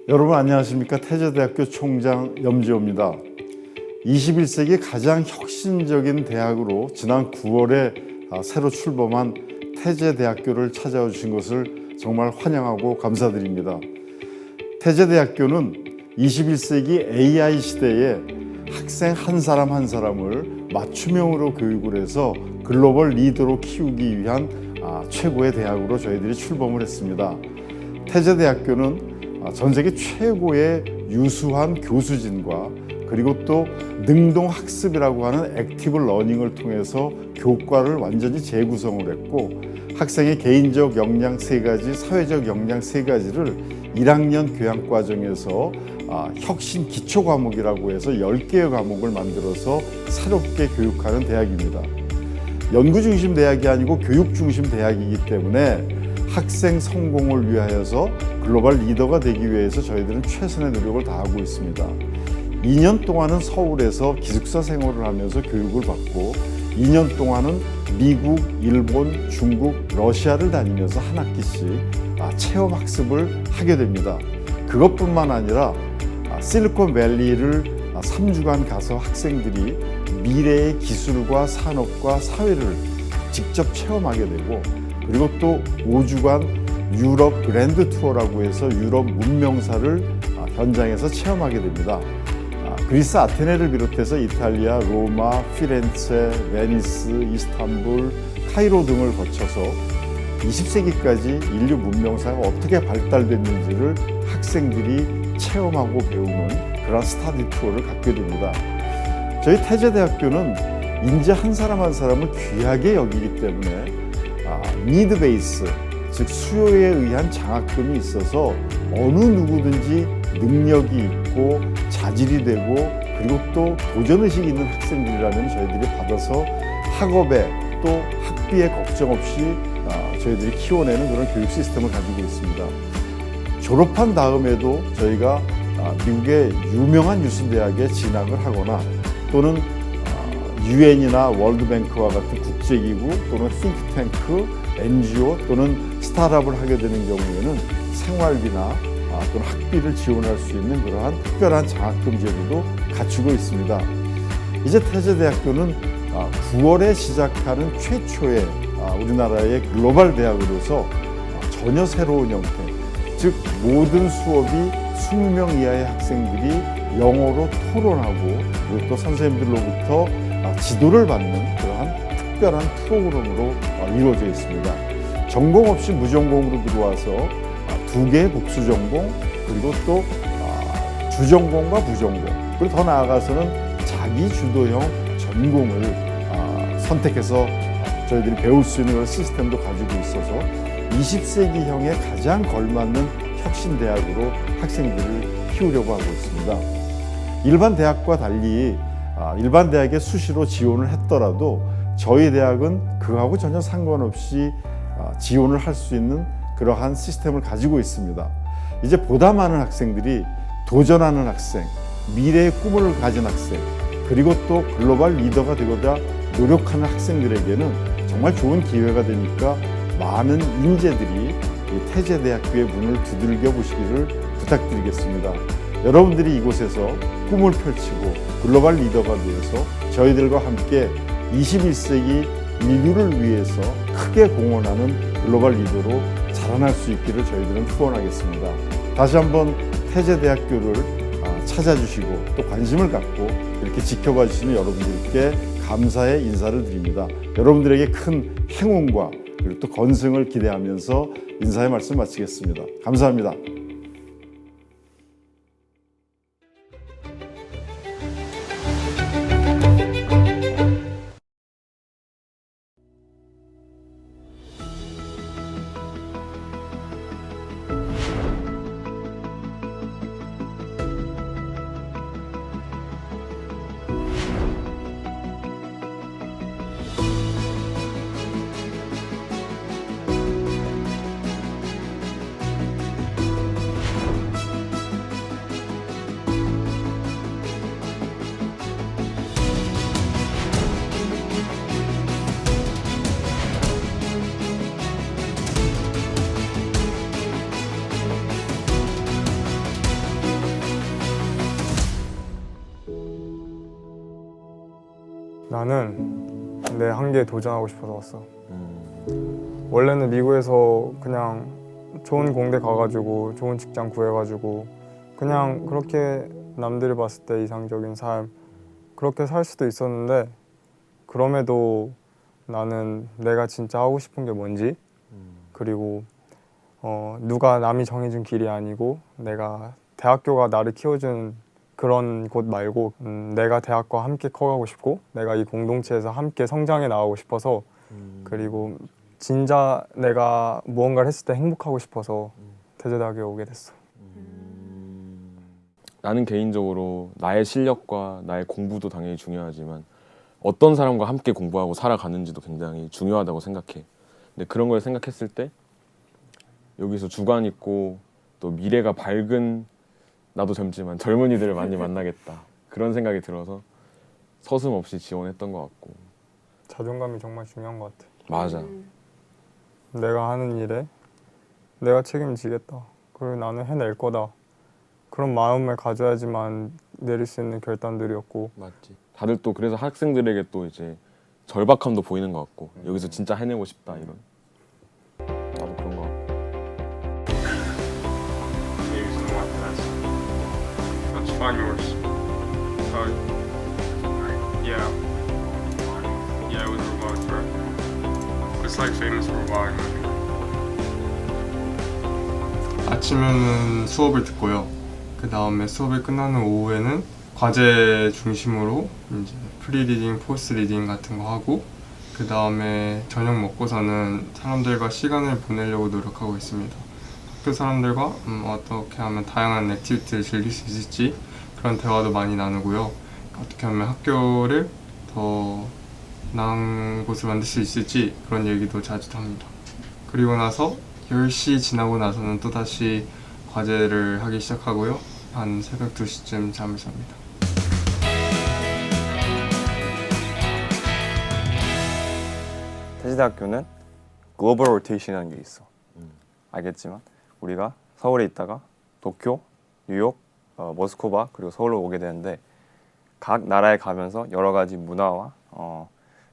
여러분 안녕하십니까? 태제대학교 총장 염지호입니다. 21세기 가장 혁신적인 대학으로 지난 9월에 새로 출범한 태제대학교를 찾아와 주신 것을 정말 환영하고 감사드립니다. 태제대학교는 21세기 AI 시대에 학생 한 사람 한 사람을 맞춤형으로 교육을 해서 글로벌 리더로 키우기 위한 최고의 대학으로 저희들이 출범을 했습니다. 태제대학교는 전 세계 최고의 유수한 교수진과 그리고 또 능동학습이라고 하는 액티브 러닝을 통해서 교과를 완전히 재구성을 했고, 학생의 개인적 역량 3가지, 사회적 역량 3가지를 1학년 교양과정에서 혁신 기초 과목이라고 해서 10개의 과목을 만들어서 새롭게 교육하는 대학입니다. 연구 중심 대학이 아니고 교육 중심 대학이기 때문에 학생 성공을 위하여서 글로벌 리더가 되기 위해서 저희들은 최선의 노력을 다하고 있습니다. 2년 동안은 서울에서 기숙사 생활을 하면서 교육을 받고 2년 동안은 미국, 일본, 중국, 러시아를 다니면서 한 학기씩 체험 학습을 하게 됩니다. 그것뿐만 아니라 실리콘밸리를 3주간 가서 학생들이 미래의 기술과 산업과 사회를 직접 체험하게 되고, 그리고 또 5주간 유럽 그랜드 투어라고 해서 유럽 문명사를 현장에서 체험하게 됩니다. 그리스 아테네를 비롯해서 이탈리아, 로마, 피렌체, 베니스, 이스탄불, 카이로 등을 거쳐서 20세기까지 인류 문명사가 어떻게 발달됐는지를 학생들이 체험하고 배우는 그런 스터디 투어를 갖게 됩니다. 저희 태제대학교는 인재 한 사람 한 사람을 귀하게 여기기 때문에 니드 베이스, 즉 수요에 의한 장학금이 있어서 어느 누구든지 능력이 있고 자질이 되고 그리고 또 도전의식이 있는 학생들이라면 저희들이 받아서 학업에 또 학비에 걱정 없이 저희들이 키워내는 그런 교육 시스템을 가지고 있습니다. 졸업한 다음에도 저희가 미국의 유명한 유수대학에 진학을 하거나 또는 UN이나 월드뱅크와 같은 국제기구 또는 싱크탱크, NGO 또는 스타트업을 하게 되는 경우에는 생활비나 또는 학비를 지원할 수 있는 그러한 특별한 장학금 제도도 갖추고 있습니다. 이제 태제대학교는 9월에 시작하는 최초의 우리나라의 글로벌 대학으로서 전혀 새로운 형태, 즉 모든 수업이 20명 이하의 학생들이 영어로 토론하고 그리고 또 선생님들로부터 지도를 받는 그러한 특별한 프로그램으로 이루어져 있습니다. 전공 없이 무전공으로 들어와서 2개의 복수 전공, 그리고 또 주전공과 부전공, 그리고 더 나아가서는 자기 주도형 전공을 선택해서 저희들이 배울 수 있는 그런 시스템도 가지고 있어서 20세기형에 가장 걸맞는 혁신 대학으로 학생들을 키우려고 하고 있습니다. 일반 대학과 달리 일반 대학에 수시로 지원을 했더라도 저희 대학은 그거하고 전혀 상관없이 지원을 할 수 있는 그러한 시스템을 가지고 있습니다. 이제 보다 많은 학생들이 도전하는 학생, 미래의 꿈을 가진 학생, 그리고 또 글로벌 리더가 되고자 노력하는 학생들에게는 정말 좋은 기회가 되니까 많은 인재들이 이 태제대학교의 문을 두들겨 보시기를 부탁드리겠습니다. 여러분들이 이곳에서 꿈을 펼치고 글로벌 리더가 되어서 저희들과 함께 21세기 인류를 위해서 크게 공헌하는 글로벌 리더로 자라날 수 있기를 저희들은 후원하겠습니다. 다시 한번 태제대학교를 찾아주시고 또 관심을 갖고 이렇게 지켜봐 주시는 여러분들께 감사의 인사를 드립니다. 여러분들에게 큰 행운과 그리고 또 건승을 기대하면서 인사의 말씀 마치겠습니다. 감사합니다. 나는 내 한계에 도전하고 싶어서 왔어. 원래는 미국에서 그냥 좋은 공대 가가지고 좋은 직장 구해가지고 그냥 그렇게 남들이 봤을 때 이상적인 삶 그렇게 살 수도 있었는데 그럼에도 나는 내가 진짜 하고 싶은 게 뭔지 그리고 누가 남이 정해준 길이 아니고 내가 대학교가 나를 키워준 그런 곳 말고 내가 대학과 함께 커가고 싶고 내가 이 공동체에서 함께 성장해 나가고 싶어서 그리고 진짜 내가 무언가를 했을 때 행복하고 싶어서 대제대학교에 오게 됐어. 나는 개인적으로 나의 실력과 나의 공부도 당연히 중요하지만 어떤 사람과 함께 공부하고 살아가는지도 굉장히 중요하다고 생각해. 근데 그런 걸 생각했을 때 여기서 주관 있고 또 미래가 밝은 나도 젊지만 젊은이들을 많이 만나겠다 그런 생각이 들어서 서슴없이 지원했던 것 같고. 자존감이 정말 중요한 것 같아. 맞아. 내가 하는 일에 내가 책임지겠다. 그리고 나는 해낼 거다. 그런 마음을 가져야지만 내릴 수 있는 결단들이었고. 맞지. 다들 또 그래서 학생들에게 또 이제 절박함도 보이는 것 같고 여기서 진짜 해내고 싶다 이런. 나도 그런 것 같고. Maybe something like that. That's 5 years. Yeah. Yeah, it was revived, right? It's like famous for reviving, I think. 아침에는 수업을 듣고요. 그 다음에 수업이 끝나는 오후에는 과제 중심으로 이제 프리리딩, 포스트 리딩 같은 거 하고 그 다음에 저녁 먹고서는 사람들과 시간을 보내려고 노력하고 있습니다. 학교 사람들과 어떻게 하면 다양한 액티비티를 즐길 수 있을지 그런 대화도 많이 나누고요. 어떻게 하면 학교를 더 나은 곳을 만들 수 있을지 그런 얘기도 자주 합니다. 그리고 나서 10시 지나고 나서는 또다시 과제를 하기 시작하고요. 한 새벽 2시쯤 잠을 잡니다. 태지대학교는 글로벌 로테이션이라는 게 있어. 알겠지만 우리가 서울에 있다가 도쿄, 뉴욕, 모스크바 그리고 서울로 오게 되는데 각 나라에 가면서 여러 가지 문화와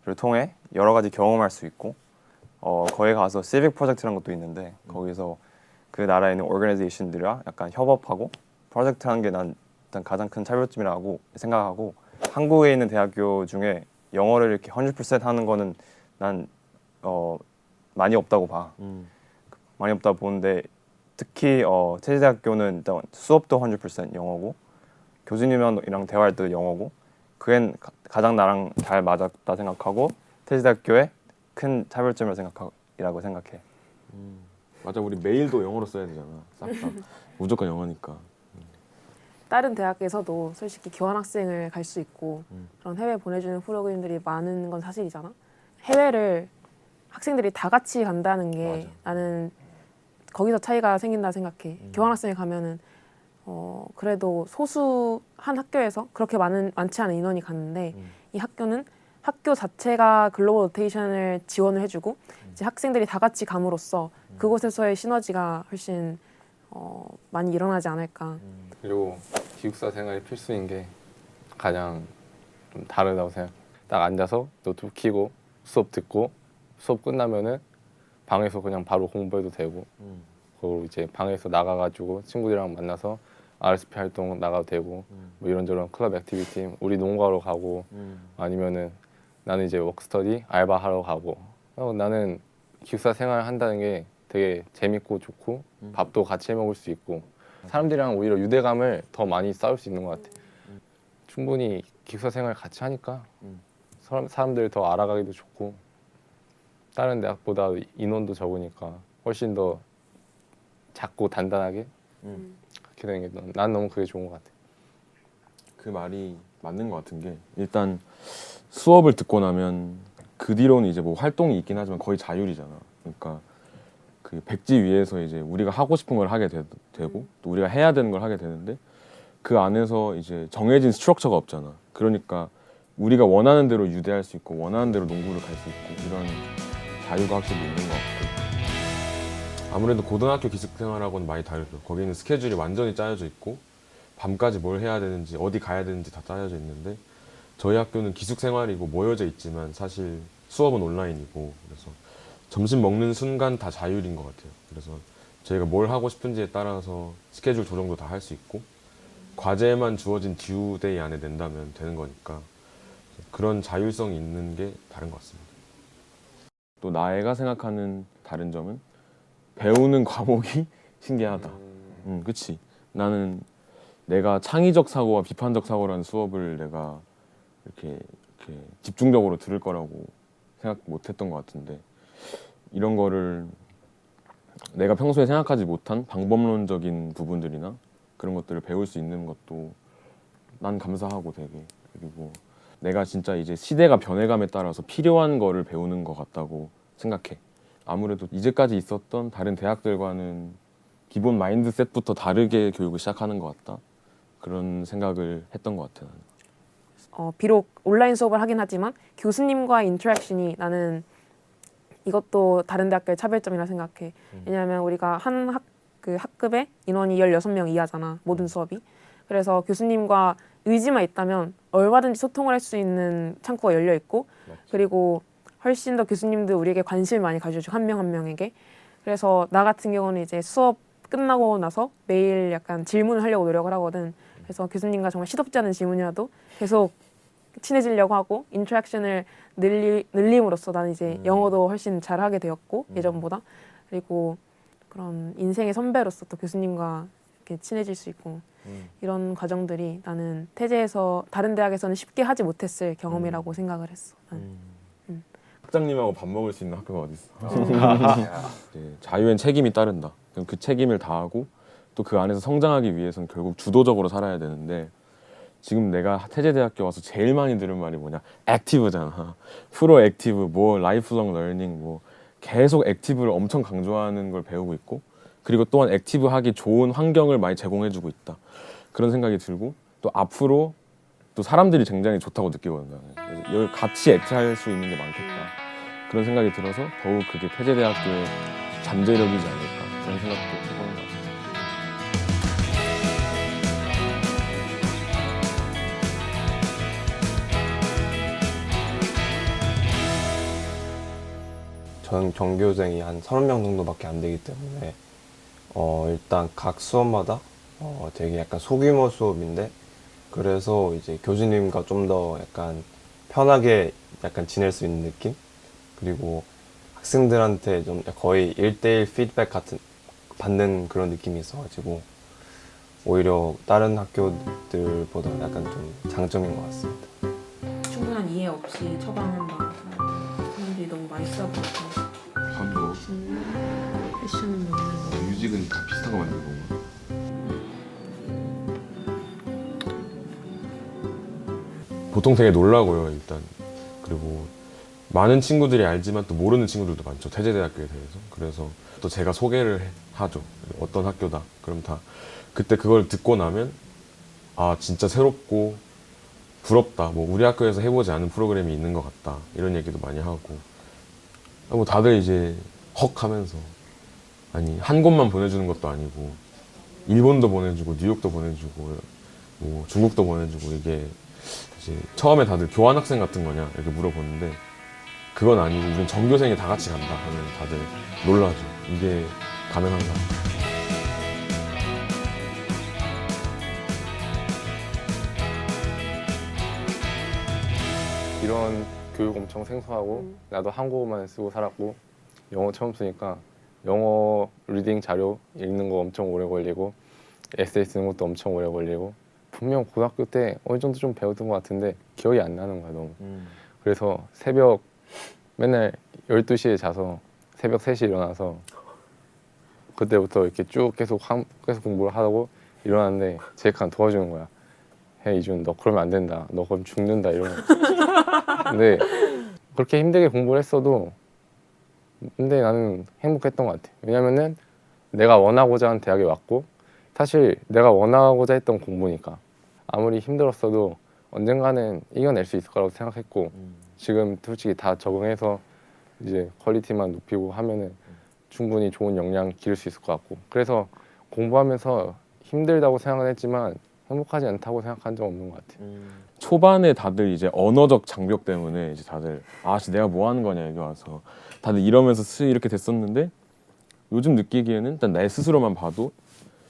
를 통해 여러 가지 경험할 수 있고 거기 가서 시빅 프로젝트라는 것도 있는데 거기서 그 나라에 있는 오르가니제이션들이랑 약간 협업하고 프로젝트 하는 게 난 일단 가장 큰 차별점이라고 생각하고 한국에 있는 대학교 중에 영어를 이렇게 100% 하는 거는 난 많이 없다고 봐. 많이 없다 보는데 특히 태지대학교는 일단 수업도 100% 영어고 교수님이랑 대화할 때도 영어고 그게 가장 나랑 잘 맞았다 생각하고 태지대학교의 큰 차별점이라고 생각해. 맞아. 우리 메일도 영어로 써야 되잖아. 싹 다. 무조건 영어니까. 다른 대학에서도 솔직히 교환학생을 갈 수 있고 그런 해외 보내주는 프로그램들이 많은 건 사실이잖아. 해외를 학생들이 다 같이 간다는 게 맞아. 나는 거기서 차이가 생긴다 생각해. 교환학생을 가면은 그래도 소수 한 학교에서 그렇게 많지 않은 인원이 갔는데 이 학교는 학교 자체가 글로벌 로테이션을 지원을 해주고 이제 학생들이 다 같이 감으로써 그곳에서의 시너지가 훨씬 많이 일어나지 않을까. 그리고 기숙사 생활이 필수인 게 가장 좀 다르다고 생각. 딱 앉아서 노트북 켜고 수업 듣고 수업 끝나면은 방에서 그냥 바로 공부해도 되고 그리고 이제 방에서 나가가지고 친구들이랑 만나서 RSP 활동 나가도 되고 뭐 이런저런 클럽 액티비티 우리 농구하러 가고 아니면은 나는 이제 워크스터디 알바하러 가고 나는 기숙사 생활 한다는 게 되게 재밌고 좋고 밥도 같이 해 먹을 수 있고 사람들이랑 오히려 유대감을 더 많이 쌓을 수 있는 것 같아. 충분히 기숙사 생활 같이 하니까 사람들 더 알아가기도 좋고 다른 대학보다 인원도 적으니까 훨씬 더 작고 단단하게 그렇게 되는 게 난 너무 그게 좋은 것 같아. 그 말이 맞는 것 같은 게 일단 수업을 듣고 나면 그 뒤로는 이제 뭐 활동이 있긴 하지만 거의 자율이잖아. 그러니까 그 백지 위에서 이제 우리가 하고 싶은 걸 하게 되고 또 우리가 해야 되는 걸 하게 되는데 그 안에서 이제 정해진 스트럭처가 없잖아. 그러니까 우리가 원하는 대로 유대할 수 있고 원하는 대로 농구를 갈 수 있고 이런 자유가 확실히 있는 것 같고 아무래도 고등학교 기숙생활하고는 많이 다르죠. 거기는 스케줄이 완전히 짜여져 있고 밤까지 뭘 해야 되는지 어디 가야 되는지 다 짜여져 있는데 저희 학교는 기숙 생활이고 모여져 있지만 사실 수업은 온라인이고 그래서 점심 먹는 순간 다 자율인 것 같아요. 그래서 저희가 뭘 하고 싶은지에 따라서 스케줄 조정도 다 할 수 있고 과제만 주어진 듀데이 안에 낸다면 되는 거니까 그런 자율성이 있는 게 다른 것 같습니다. 또 나애가 생각하는 다른 점은 배우는 과목이 신기하다. 그치. 나는 내가 창의적 사고와 비판적 사고라는 수업을 내가 이렇게 집중적으로 들을 거라고 생각 못했던 것 같은데 이런 거를 내가 평소에 생각하지 못한 방법론적인 부분들이나 그런 것들을 배울 수 있는 것도 난 감사하고 되게 그리고 내가 진짜 이제 시대가 변해감에 따라서 필요한 거를 배우는 것 같다고 생각해. 아무래도 이제까지 있었던 다른 대학들과는 기본 마인드셋부터 다르게 교육을 시작하는 것 같다. 그런 생각을 했던 것 같아 나는. 비록 온라인 수업을 하긴 하지만 교수님과의 인터랙션이 나는 이것도 다른 대학교의 차별점이라 생각해. 왜냐하면 우리가 한 학급에 인원이 16명 이하잖아. 모든 수업이. 그래서 교수님과 의지만 있다면 얼마든지 소통을 할 수 있는 창구가 열려 있고 맞지. 그리고 훨씬 더 교수님도 우리에게 관심을 많이 가져주고 한 명 한 명에게. 그래서 나 같은 경우는 이제 수업 끝나고 나서 매일 약간 질문을 하려고 노력을 하거든. 그래서 교수님과 정말 시덥지 않은 질문이라도 계속 친해지려고 하고 인터랙션을 늘림으로써 나는 이제 영어도 훨씬 잘하게 되었고 예전보다. 그리고 그런 인생의 선배로서 또 교수님과 이렇게 친해질 수 있고 이런 과정들이 나는 태제에서 다른 대학에서는 쉽게 하지 못했을 경험이라고 생각을 했어. 학장님하고 밥 먹을 수 있는 학교가 어디 있어? 자유엔 책임이 따른다. 그럼 그 책임을 다하고 또 그 안에서 성장하기 위해서는 결국 주도적으로 살아야 되는데 지금 내가 태제대학교 와서 제일 많이 들은 말이 뭐냐? 액티브잖아. 프로 액티브, 뭐 라이프롱 러닝, 뭐 계속 액티브를 엄청 강조하는 걸 배우고 있고 그리고 또한 액티브하기 좋은 환경을 많이 제공해주고 있다. 그런 생각이 들고 또 앞으로 또 사람들이 굉장히 좋다고 느끼거든요. 그래서 여기 같이 액트할 수 있는 게 많겠다. 그런 생각이 들어서 더욱 그게 태제대학교의 잠재력이지 않을까 그런 생각도 해보는 것 같아요. 전 전교생이 한 30명 정도밖에 안 되기 때문에 일단 각 수업마다 되게 약간 소규모 수업인데 그래서 이제 교수님과 좀 더 약간 편하게 약간 지낼 수 있는 느낌? 그리고 학생들한테 좀 거의 1대1 피드백 같은 받는 그런 느낌이 있어가지고 오히려 다른 학교들보다 약간 좀 장점인 것 같습니다. 충분한 이해 없이 처방한다. 사람들이 너무 많이 써버려서 밥도 패션은 먹는 뮤직은 다 비슷한 거 만드는 건가? 보통 되게 놀라고요 일단. 그리고 많은 친구들이 알지만 또 모르는 친구들도 많죠 태제대학교에 대해서. 그래서 또 제가 소개를 하죠. 어떤 학교다. 그럼 다 그때 그걸 듣고 나면 아 진짜 새롭고 부럽다. 뭐 우리 학교에서 해보지 않은 프로그램이 있는 것 같다. 이런 얘기도 많이 하고 뭐 다들 이제 헉 하면서 아니 한 곳만 보내주는 것도 아니고 일본도 보내주고 뉴욕도 보내주고 뭐 중국도 보내주고 이게 이제 처음에 다들 교환학생 같은 거냐 이렇게 물어보는데 그건 아니고 우린 전교생이 다 같이 간다 하면 다들 놀라죠. 이게 가능한가? 이런 교육 엄청 생소하고 나도 한국어만 쓰고 살았고 영어 처음 쓰니까 영어 리딩 자료 읽는 거 엄청 오래 걸리고 에세이 쓰는 것도 엄청 오래 걸리고 분명 고등학교 때 어느 정도 좀 배웠던 것 같은데 기억이 안 나는 거야 너무. 그래서 새벽 맨날 12시에 자서 새벽 3시에 일어나서 그때부터 이렇게 쭉 계속 공부를 하고 일어났는데 제이크가 도와주는 거야. 해 이준 너 그러면 안 된다. 너 그럼 죽는다 이러면. 근데 그렇게 힘들게 공부를 했어도 근데 나는 행복했던 것 같아. 왜냐면은 내가 원하고자 한 대학에 왔고 사실 내가 원하고자 했던 공부니까 아무리 힘들었어도 언젠가는 이겨낼 수 있을 거라고 생각했고 지금 솔직히 다 적응해서 이제 퀄리티만 높이고 하면은 충분히 좋은 역량 기를 수 있을 것 같고 그래서 공부하면서 힘들다고 생각은 했지만 행복하지 않다고 생각한 적 없는 것 같아요. 초반에 다들 이제 언어적 장벽 때문에 이제 다들 씨 내가 뭐 하는 거냐 여기 와서 다들 이러면서 이렇게 됐었는데 요즘 느끼기에는 일단 내 스스로만 봐도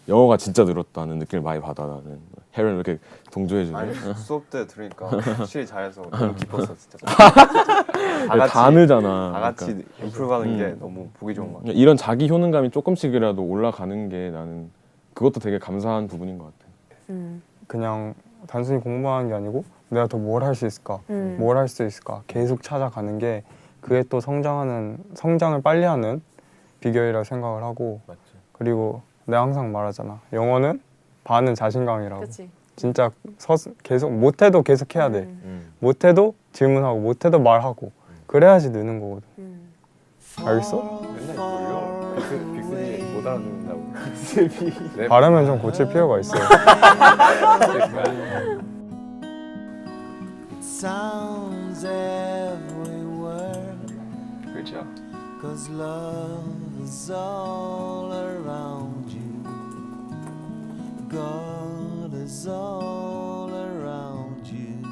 영어가 진짜 늘었다는 느낌을 많이 받아. 나는 혜련이 이렇게 동조해주네. 아니 수업 때 들으니까 확실히 잘해서 너무 기뻤어 진짜. 다 늘잖아. 다 같이 그러니까. 임프루브하는 게 너무 보기 좋은 것 같아. 이런 자기 효능감이 조금씩이라도 올라가는 게 나는 그것도 되게 감사한 부분인 것 같아. 그냥 단순히 공부하는 게 아니고 내가 더 뭘 할 수 있을까, 뭘 할 수 있을까 계속 찾아가는 게 그게 또 성장을 빨리 하는 비결이라고 생각을 하고 맞지. 그리고 내가 항상 말하잖아. 영어는 반은 자신감이라고. 그렇지. 진짜 계속 못해도 계속 해야 돼. 못해도 질문하고 못해도 말하고 그래야지 느는 거거든. 알겠어? 맨날 놀려. 빅스비 못 알아듣는다고. 네. 바르면 좀 고칠 필요가 있어요. Sounds everywhere, 그렇죠. 'cause love is all around you. God is all around you.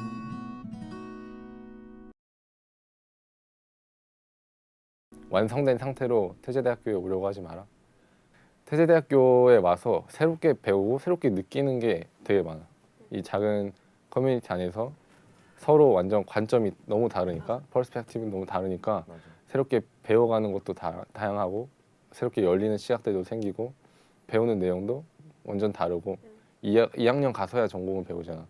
완성된 상태로 태제대학교에 오려고 하지 마라. 태제대학교에 와서 새롭게 배우고 새롭게 느끼는 게 되게 많아. 이 작은 커뮤니티 안에서 서로 완전 관점이 너무 다르니까 퍼스펙티브는 너무 다르니까 새롭게 배워가는 것도 다양하고 새롭게 열리는 시각들도 생기고 배우는 내용도 완전 다르고 2학년 가서야 전공을 배우잖아.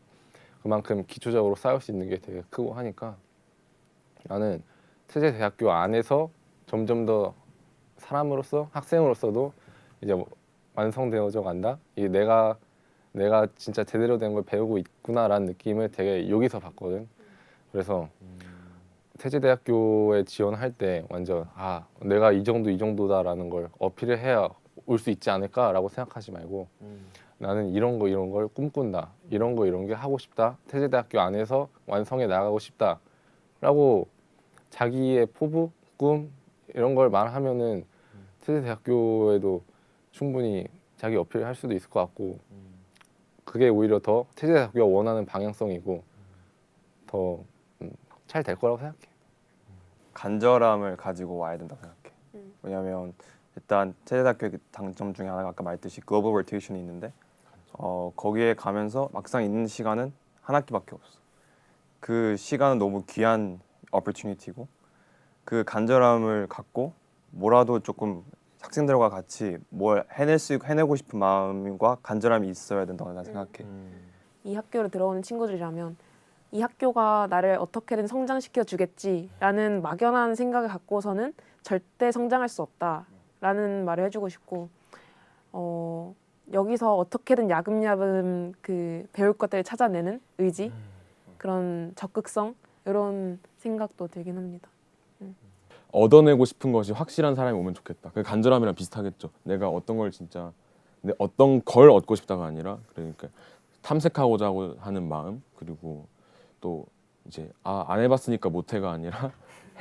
그만큼 기초적으로 쌓을 수 있는 게 되게 크고 하니까 나는 태제대학교 안에서 점점 더 사람으로서 학생으로서도 이제 완성되어져 간다. 이게 내가 진짜 제대로 된 걸 배우고 있구나라는 느낌을 되게 여기서 받거든. 그래서 태제대학교에 지원할 때 완전 내가 이 정도다라는 걸 어필을 해야 올 수 있지 않을까라고 생각하지 말고 나는 이런 걸 꿈꾼다. 이런 게 하고 싶다. 태제대학교 안에서 완성해 나가고 싶다라고 자기의 포부, 꿈 이런 걸 말하면은 태제대학교에도 충분히 자기 어필을 할 수도 있을 것 같고 그게 오히려 더 태제대학교가 원하는 방향성이고 더 잘 될 거라고 생각해. 간절함을 가지고 와야 된다고 생각해. 왜냐하면 일단 태제대학교의 장점 중에 하나가 아까 말했듯이 글로벌 로테이션이 있는데 거기에 가면서 막상 있는 시간은 한 학기밖에 없어. 그 시간은 너무 귀한 opportunity고 그 간절함을 갖고 뭐라도 조금 학생들과 같이 뭘 해내고 싶은 마음과 간절함이 있어야 된다고 난 생각해. 이 학교로 들어오는 친구들이라면 이 학교가 나를 어떻게든 성장시켜 주겠지라는 막연한 생각을 갖고서는 절대 성장할 수 없다라는 말을 해주고 싶고 여기서 어떻게든 야금야금 그 배울 것들을 찾아내는 의지 그런 적극성 이런 생각도 들긴 합니다. 얻어내고 싶은 것이 확실한 사람이 오면 좋겠다. 그 간절함이랑 비슷하겠죠. 내가 어떤 걸 진짜 어떤 걸 얻고 싶다가 아니라 그러니까 탐색하고자 하는 마음 그리고 또 이제 안 해봤으니까 못해가 아니라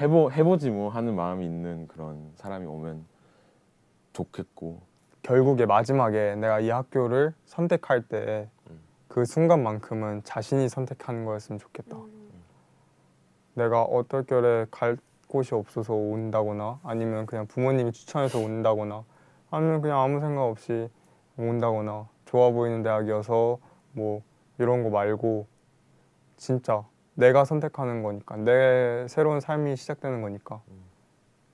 해보지 뭐 하는 마음이 있는 그런 사람이 오면 좋겠고 결국에 마지막에 내가 이 학교를 선택할 때 그 순간만큼은 자신이 선택하는 거였으면 좋겠다. 내가 어떨결에 갈 곳이 없어서 온다거나 아니면 그냥 부모님이 추천해서 온다거나 아니면 그냥 아무 생각 없이 온다거나 좋아 보이는 대학이어서 뭐 이런 거 말고 진짜 내가 선택하는 거니까 내 새로운 삶이 시작되는 거니까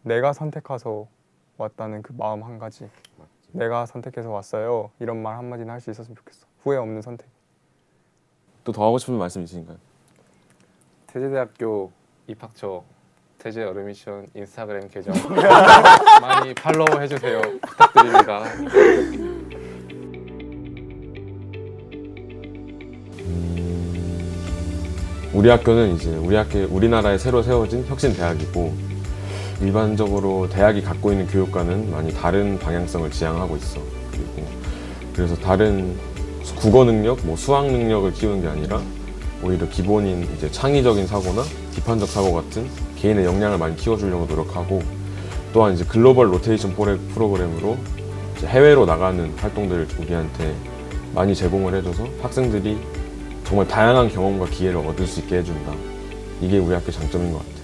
내가 선택해서 왔다는 그 마음 한 가지 내가 선택해서 왔어요 이런 말 한마디는 할 수 있었으면 좋겠어. 후회 없는 선택. 또 더 하고 싶은 말씀 있으신가요? 태제대학교 입학처 태제 어드미션 인스타그램 계정 많이 팔로우 해주세요. 부탁드립니다. 우리 학교는 이제 우리나라에 새로 세워진 혁신 대학이고 일반적으로 대학이 갖고 있는 교육과는 많이 다른 방향성을 지향하고 있어. 그래서 다른 국어 능력, 수학 능력을 키우는 게 아니라 오히려 기본인 이제 창의적인 사고나 비판적 사고 같은 개인의 역량을 많이 키워주려고 노력하고 또한 이제 글로벌 로테이션 프로그램으로 이제 해외로 나가는 활동들을 우리한테 많이 제공을 해줘서 학생들이 정말 다양한 경험과 기회를 얻을 수 있게 해준다. 이게 우리 학교 장점인 것 같아요.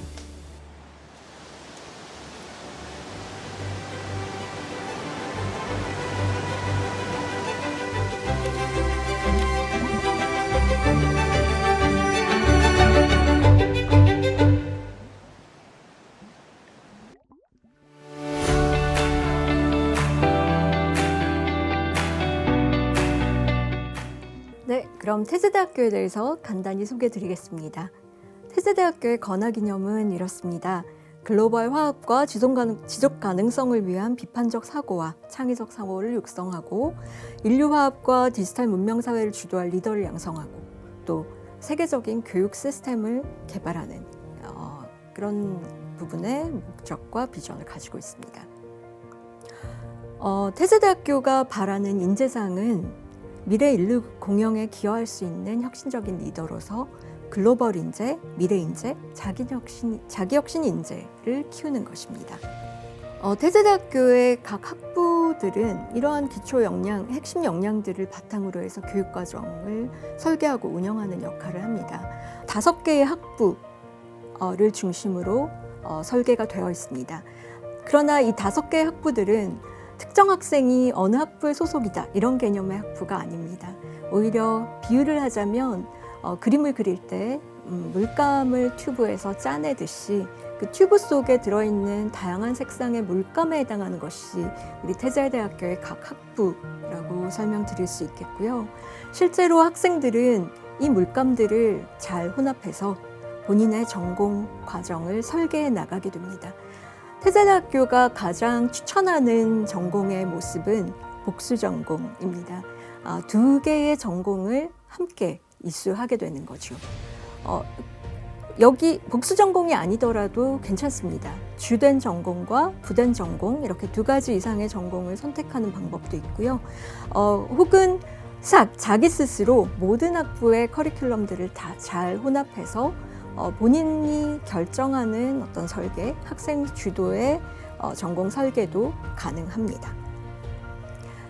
네, 그럼 태제대학교에 대해서 간단히 소개해드리겠습니다. 태제대학교의 건화 기념은 이렇습니다. 글로벌 화합과 지속 가능성을 위한 비판적 사고와 창의적 사고를 육성하고 인류 화합과 디지털 문명 사회를 주도할 리더를 양성하고 또 세계적인 교육 시스템을 개발하는 그런 부분의 목적과 비전을 가지고 있습니다. 태제대학교가 바라는 인재상은 미래 인류 공영에 기여할 수 있는 혁신적인 리더로서 글로벌 인재, 미래 인재, 자기 혁신 인재를 키우는 것입니다. 태제대학교의 각 학부들은 이러한 기초 역량, 핵심 역량들을 바탕으로 해서 교육 과정을 설계하고 운영하는 역할을 합니다. 5개의 학부를 중심으로 설계가 되어 있습니다. 그러나 이 5개의 학부들은 특정 학생이 어느 학부의 소속이다 이런 개념의 학부가 아닙니다. 오히려 비유를 하자면 그림을 그릴 때 물감을 튜브에서 짜내듯이 그 튜브 속에 들어있는 다양한 색상의 물감에 해당하는 것이 우리 태제대학교의 각 학부라고 설명드릴 수 있겠고요. 실제로 학생들은 이 물감들을 잘 혼합해서 본인의 전공 과정을 설계해 나가게 됩니다. 태제대학교가 가장 추천하는 전공의 모습은 복수 전공입니다. 2개의 전공을 함께 이수하게 되는 거죠. 여기 복수 전공이 아니더라도 괜찮습니다. 주된 전공과 부된 전공 이렇게 2가지 이상의 전공을 선택하는 방법도 있고요. 혹은 자기 스스로 모든 학부의 커리큘럼들을 다 잘 혼합해서 본인이 결정하는 어떤 설계, 학생 주도의 전공 설계도 가능합니다.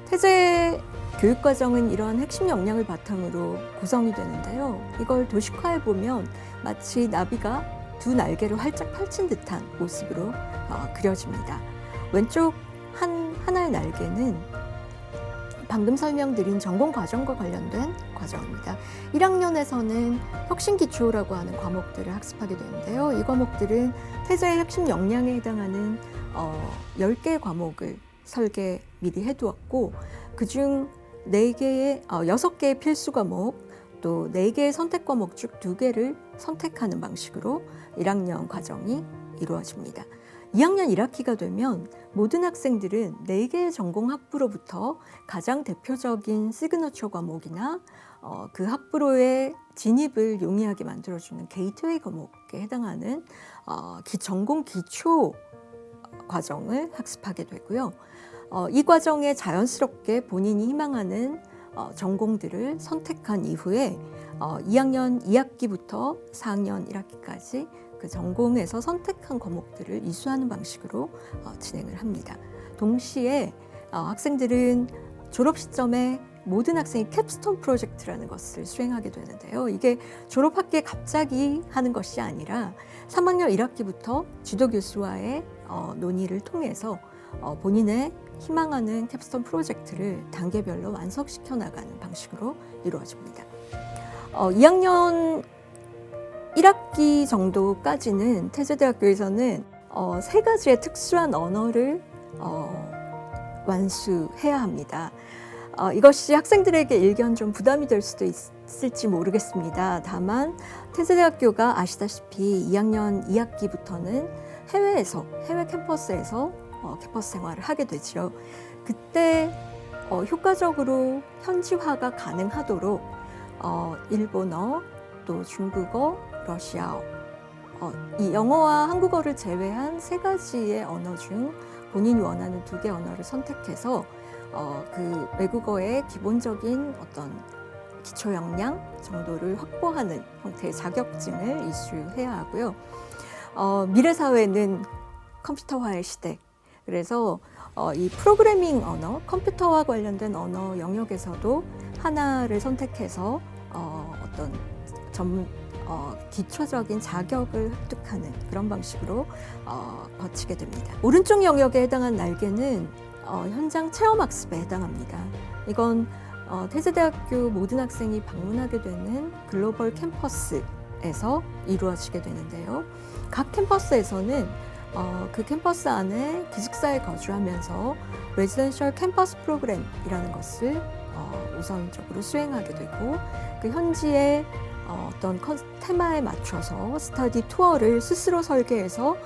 태제 교육과정은 이러한 핵심 역량을 바탕으로 구성이 되는데요. 이걸 도식화해 보면 마치 나비가 2 날개를 활짝 펼친 듯한 모습으로 그려집니다. 왼쪽 하나의 날개는 방금 설명드린 전공 과정과 관련된 과정입니다. 1학년에서는 혁신기초라고 하는 과목들을 학습하게 되는데요. 이 과목들은 태제의 핵심 역량에 해당하는 10개의 과목을 설계 미리 해두었고 그중 6개의 필수 과목 또 4개의 선택 과목 중 2개를 선택하는 방식으로 1학년 과정이 이루어집니다. 2학년 1학기가 되면 모든 학생들은 4개의 전공 학부로부터 가장 대표적인 시그너처 과목이나 그 학부로의 진입을 용이하게 만들어주는 게이트웨이 과목에 해당하는 전공 기초 과정을 학습하게 되고요. 이 과정에 자연스럽게 본인이 희망하는 전공들을 선택한 이후에 2학년 2학기부터 4학년 1학기까지 그 전공에서 선택한 과목들을 이수하는 방식으로 진행을 합니다. 동시에 학생들은 졸업 시점에 모든 학생이 캡스톤 프로젝트라는 것을 수행하게 되는데요. 이게 졸업학기에 갑자기 하는 것이 아니라 3학년 1학기부터 지도교수와의 논의를 통해서 본인의 희망하는 캡스톤 프로젝트를 단계별로 완성시켜 나가는 방식으로 이루어집니다. 2학년 1학기 정도까지는 태제대학교에서는 3가지의 특수한 언어를 완수해야 합니다. 이것이 학생들에게 일견 좀 부담이 될 수도 있을지 모르겠습니다. 다만 태제대학교가 아시다시피 2학년 2학기부터는 해외 캠퍼스에서 캠퍼스 생활을 하게 되죠. 그때 효과적으로 현지화가 가능하도록 일본어, 또 중국어, 러시아어, 이 영어와 한국어를 제외한 3가지의 언어 중 본인이 원하는 2개 언어를 선택해서 그 외국어의 기본적인 어떤 기초 역량 정도를 확보하는 형태의 자격증을 이수해야 하고요. 미래 사회는 컴퓨터화의 시대. 그래서 이 프로그래밍 언어, 컴퓨터와 관련된 언어 영역에서도 하나를 선택해서 어떤 기초적인 자격을 획득하는 그런 방식으로 거치게 됩니다. 오른쪽 영역에 해당한 날개는 현장 체험학습에 해당합니다. 이건 태세대학교 모든 학생이 방문하게 되는 글로벌 캠퍼스에서 이루어지게 되는데요. 각 캠퍼스에서는 그 캠퍼스 안에 기숙사에 거주하면서 레지던셜 캠퍼스 프로그램이라는 것을 우선적으로 수행하게 되고 그 현지의 어떤 테마에 맞춰서 스터디 투어를 스스로 설계해서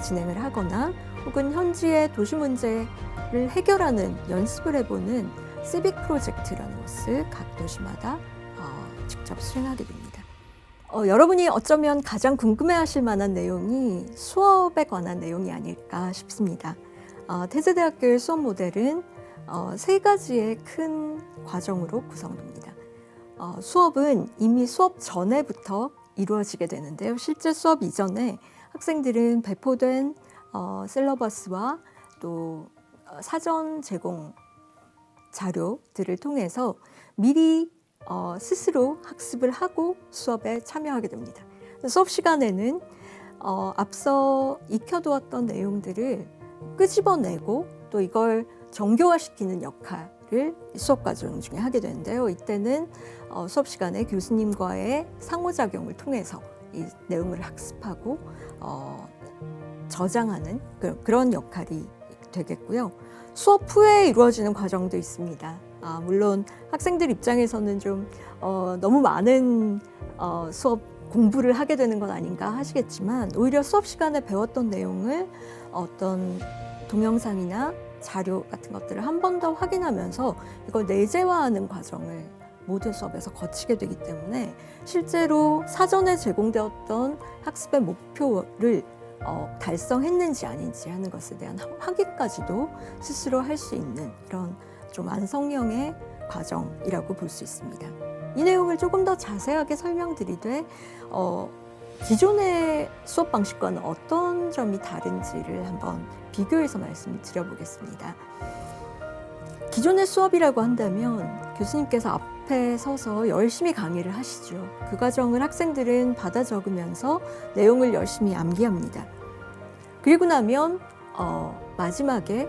진행을 하거나 혹은 현지의 도시 문제를 해결하는 연습을 해보는 시빅 프로젝트라는 것을 각 도시마다 직접 수행하게 됩니다. 여러분이 어쩌면 가장 궁금해하실 만한 내용이 수업에 관한 내용이 아닐까 싶습니다. 태세대학교의 수업 모델은 3가지의 큰 과정으로 구성됩니다. 수업은 이미 수업 전에부터 이루어지게 되는데요. 실제 수업 이전에 학생들은 배포된 셀러버스와 또 사전 제공 자료들을 통해서 미리 스스로 학습을 하고 수업에 참여하게 됩니다. 수업 시간에는 앞서 익혀두었던 내용들을 끄집어내고 또 이걸 정교화시키는 역할을 수업 과정 중에 하게 되는데요. 이때는 수업 시간에 교수님과의 상호작용을 통해서 이 내용을 학습하고 저장하는 그런 역할이 되겠고요. 수업 후에 이루어지는 과정도 있습니다. 물론 학생들 입장에서는 좀 너무 많은 수업 공부를 하게 되는 건 아닌가 하시겠지만 오히려 수업 시간에 배웠던 내용을 어떤 동영상이나 자료 같은 것들을 한 번 더 확인하면서 이걸 내재화하는 과정을 모든 수업에서 거치게 되기 때문에 실제로 사전에 제공되었던 학습의 목표를 달성했는지 아닌지 하는 것에 대한 확인까지도 스스로 할 수 있는 이런 좀 완성형의 과정이라고 볼 수 있습니다. 이 내용을 조금 더 자세하게 설명드리되 기존의 수업 방식과는 어떤 점이 다른지를 한번 비교해서 말씀을 드려보겠습니다. 기존의 수업이라고 한다면 교수님께서 앞에 서서 열심히 강의를 하시죠. 그 과정을 학생들은 받아 적으면서 내용을 열심히 암기합니다. 그리고 나면 마지막에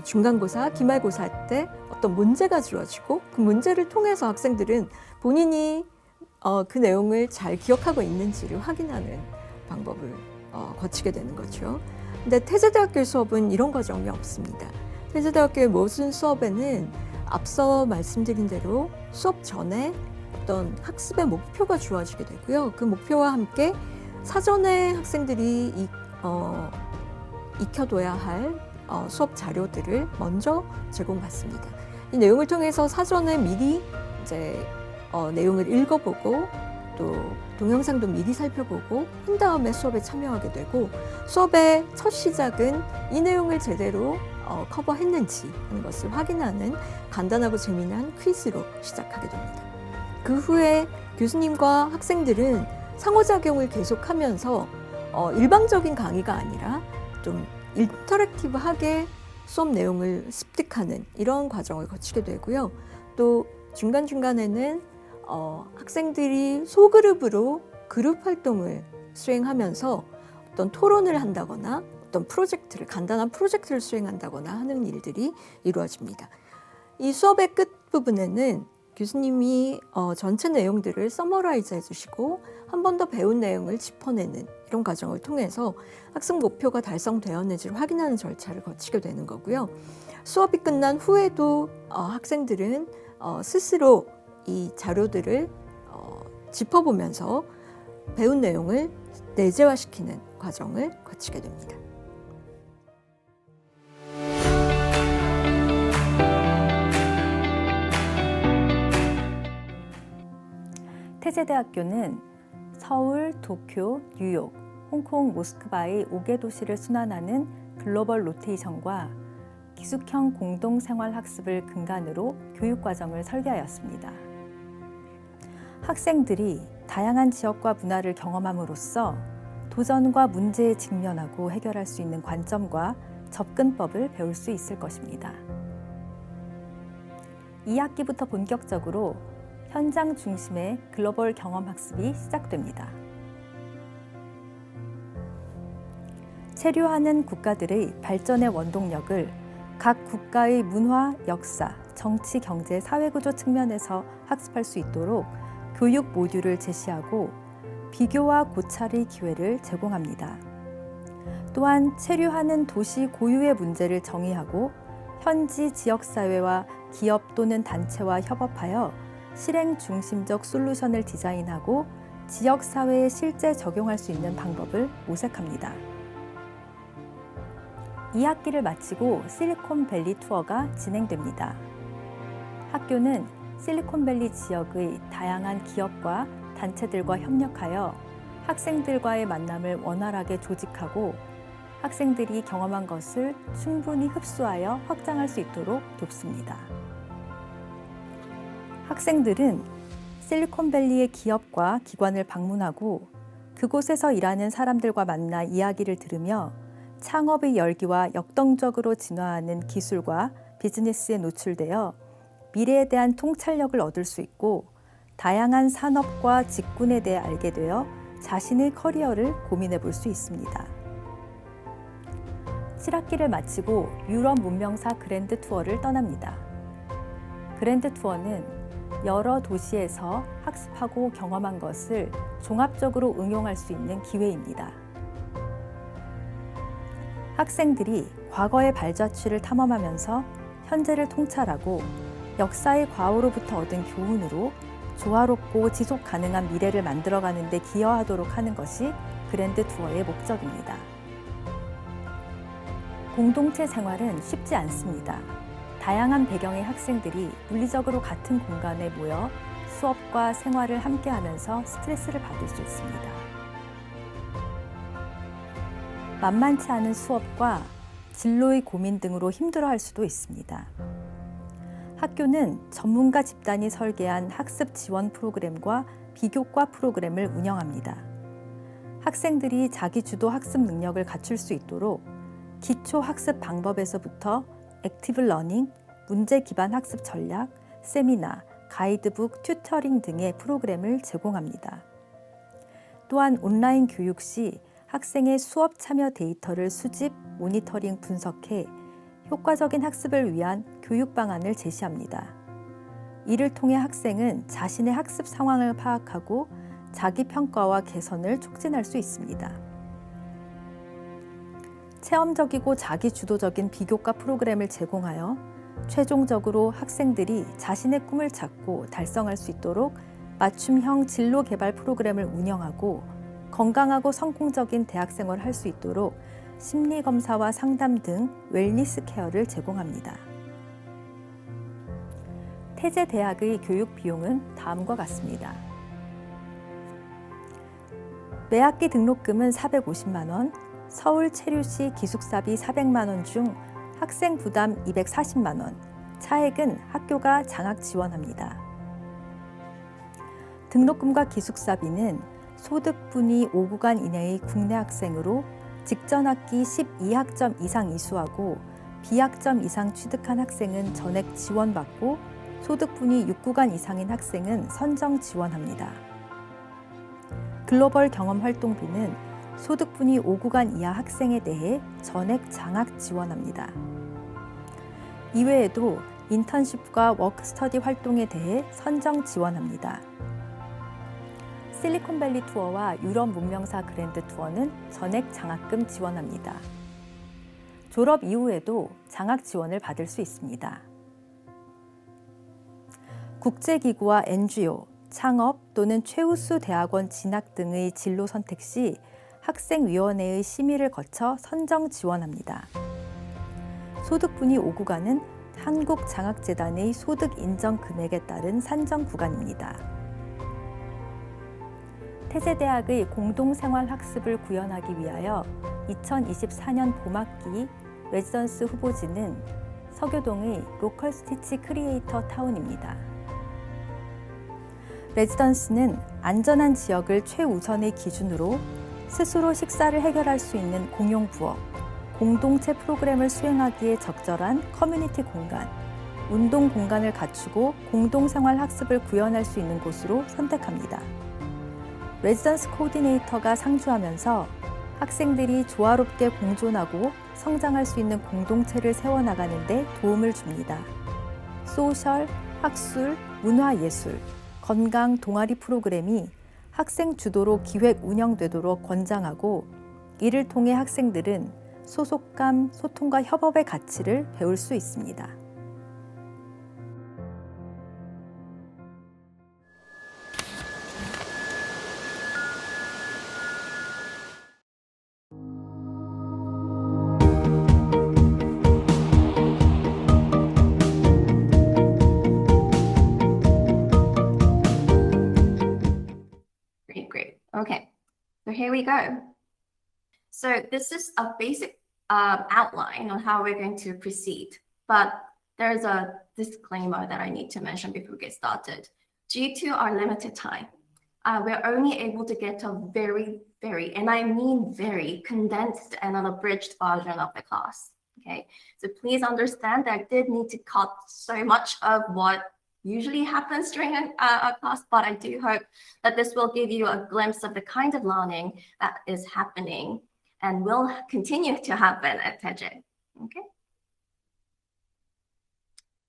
중간고사, 기말고사 할 때 어떤 문제가 주어지고 그 문제를 통해서 학생들은 본인이 그 내용을 잘 기억하고 있는지를 확인하는 방법을 거치게 되는 거죠. 근데 태세대학교 수업은 이런 과정이 없습니다. 태세대학교의 모든 수업에는 앞서 말씀드린 대로 수업 전에 어떤 학습의 목표가 주어지게 되고요. 그 목표와 함께 사전에 학생들이 익혀둬야 할 수업 자료들을 먼저 제공받습니다. 이 내용을 통해서 사전에 미리 이제 내용을 읽어보고 또 동영상도 미리 살펴보고 한 다음에 수업에 참여하게 되고 수업의 첫 시작은 이 내용을 제대로 커버했는지 하는 것을 확인하는 간단하고 재미난 퀴즈로 시작하게 됩니다. 그 후에 교수님과 학생들은 상호작용을 계속하면서 일방적인 강의가 아니라 좀 인터랙티브하게 수업 내용을 습득하는 이런 과정을 거치게 되고요. 또 중간중간에는 학생들이 소그룹으로 그룹 활동을 수행하면서 어떤 토론을 한다거나 어떤 프로젝트를 간단한 프로젝트를 수행한다거나 하는 일들이 이루어집니다. 이 수업의 끝부분에는 교수님이 전체 내용들을 서머라이즈 해주시고 한 번 더 배운 내용을 짚어내는 이런 과정을 통해서 학습 목표가 달성되었는지를 확인하는 절차를 거치게 되는 거고요. 수업이 끝난 후에도 학생들은 스스로 이 자료들을 짚어보면서 배운 내용을 내재화시키는 과정을 거치게 됩니다. 태세대학교는 서울, 도쿄, 뉴욕, 홍콩, 모스크바의 5개 도시를 순환하는 글로벌 로테이션과 기숙형 공동생활학습을 근간으로 교육과정을 설계하였습니다. 학생들이 다양한 지역과 문화를 경험함으로써 도전과 문제에 직면하고 해결할 수 있는 관점과 접근법을 배울 수 있을 것입니다. 2학기부터 본격적으로 현장 중심의 글로벌 경험 학습이 시작됩니다. 체류하는 국가들의 발전의 원동력을 각 국가의 문화, 역사, 정치, 경제, 사회구조 측면에서 학습할 수 있도록 교육 모듈을 제시하고 비교와 고찰의 기회를 제공합니다. 또한 체류하는 도시 고유의 문제를 정의하고 현지 지역사회와 기업 또는 단체와 협업하여 실행 중심적 솔루션을 디자인하고 지역사회에 실제 적용할 수 있는 방법을 모색합니다. 2학기를 마치고 실리콘밸리 투어가 진행됩니다. 학교는 실리콘밸리 지역의 다양한 기업과 단체들과 협력하여 학생들과의 만남을 원활하게 조직하고 학생들이 경험한 것을 충분히 흡수하여 확장할 수 있도록 돕습니다. 학생들은 실리콘밸리의 기업과 기관을 방문하고 그곳에서 일하는 사람들과 만나 이야기를 들으며 창업의 열기와 역동적으로 진화하는 기술과 비즈니스에 노출되어 미래에 대한 통찰력을 얻을 수 있고 다양한 산업과 직군에 대해 알게 되어 자신의 커리어를 고민해 볼 수 있습니다. 7학기를 마치고 유럽 문명사 그랜드 투어를 떠납니다. 그랜드 투어는 여러 도시에서 학습하고 경험한 것을 종합적으로 응용할 수 있는 기회입니다. 학생들이 과거의 발자취를 탐험하면서 현재를 통찰하고 역사의 과오로부터 얻은 교훈으로 조화롭고 지속 가능한 미래를 만들어가는 데 기여하도록 하는 것이 그랜드 투어의 목적입니다. 공동체 생활은 쉽지 않습니다. 다양한 배경의 학생들이 물리적으로 같은 공간에 모여 수업과 생활을 함께하면서 스트레스를 받을 수 있습니다. 만만치 않은 수업과 진로의 고민 등으로 힘들어할 수도 있습니다. 학교는 전문가 집단이 설계한 학습 지원 프로그램과 비교과 프로그램을 운영합니다. 학생들이 자기 주도 학습 능력을 갖출 수 있도록 기초 학습 방법에서부터 액티브 러닝, 문제 기반 학습 전략, 세미나, 가이드북, 튜터링 등의 프로그램을 제공합니다. 또한 온라인 교육 시 학생의 수업 참여 데이터를 수집, 모니터링, 분석해 효과적인 학습을 위한 교육 방안을 제시합니다. 이를 통해 학생은 자신의 학습 상황을 파악하고 자기 평가와 개선을 촉진할 수 있습니다. 체험적이고 자기 주도적인 비교과 프로그램을 제공하여 최종적으로 학생들이 자신의 꿈을 찾고 달성할 수 있도록 맞춤형 진로 개발 프로그램을 운영하고 건강하고 성공적인 대학생활을 할 수 있도록 심리검사와 상담 등 웰니스 케어를 제공합니다. 태제대학의 교육 비용은 다음과 같습니다. 매학기 등록금은 450만 원, 서울 체류시 기숙사비 400만 원 중 학생 부담 240만 원, 차액은 학교가 장학 지원합니다. 등록금과 기숙사비는 소득분위 5구간 이내의 국내 학생으로 직전 학기 12학점 이상 이수하고 비학점 이상 취득한 학생은 전액 지원받고 소득분위 6구간 이상인 학생은 선정 지원합니다. 글로벌 경험 활동비는 소득분위 5구간 이하 학생에 대해 전액 장학 지원합니다. 이외에도 인턴십과 워크스터디 활동에 대해 선정 지원합니다. 실리콘밸리 투어와 유럽 문명사 그랜드 투어는 전액 장학금 지원합니다. 졸업 이후에도 장학 지원을 받을 수 있습니다. 국제기구와 NGO, 창업 또는 최우수 대학원 진학 등의 진로 선택 시 학생위원회의 심의를 거쳐 선정 지원합니다. 소득분위 5구간은 한국장학재단의 소득 인정 금액에 따른 산정 구간입니다. 태제대학의 공동생활학습을 구현하기 위하여 2024년 봄학기 레지던스 후보지는 서교동의 로컬 스티치 크리에이터 타운입니다. 레지던스는 안전한 지역을 최우선의 기준으로 스스로 식사를 해결할 수 있는 공용 부엌, 공동체 프로그램을 수행하기에 적절한 커뮤니티 공간, 운동 공간을 갖추고 공동생활 학습을 구현할 수 있는 곳으로 선택합니다. 레지던스 코디네이터가 상주하면서 학생들이 조화롭게 공존하고 성장할 수 있는 공동체를 세워나가는 데 도움을 줍니다. 소셜, 학술, 문화예술, 건강 동아리 프로그램이 학생 주도로 기획 운영되도록 권장하고 이를 통해 학생들은 소속감, 소통과 협업의 가치를 배울 수 있습니다. Great. Okay, so here we go. So this is a basic outline on how we're going to proceed, but there's a disclaimer that I need to mention before we get started. Due to our limited time, we're only able to get a very, and I mean very condensed and unabridged version of the class. Okay, so please understand that I did need to cut so much of what usually happens during a class, but I do hope that this will give you a glimpse of the kind of learning that is happening and will continue to happen at TEJE. Okay.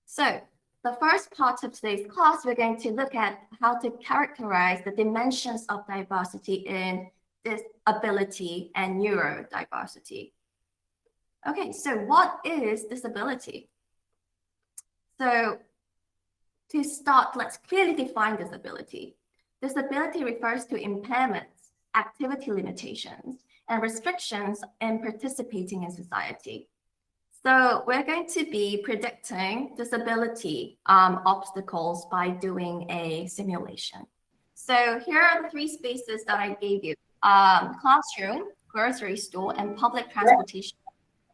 So the first part of today's class, we're going to look at how to characterize the dimensions of diversity in disability and neurodiversity. Okay, so what is disability? So to start, let's clearly define disability. Disability refers to impairments, activity limitations, and restrictions in participating in society. So we're going to be predicting disability obstacles by doing a simulation. So here are the three spaces that I gave you: classroom, grocery store, and public transportation.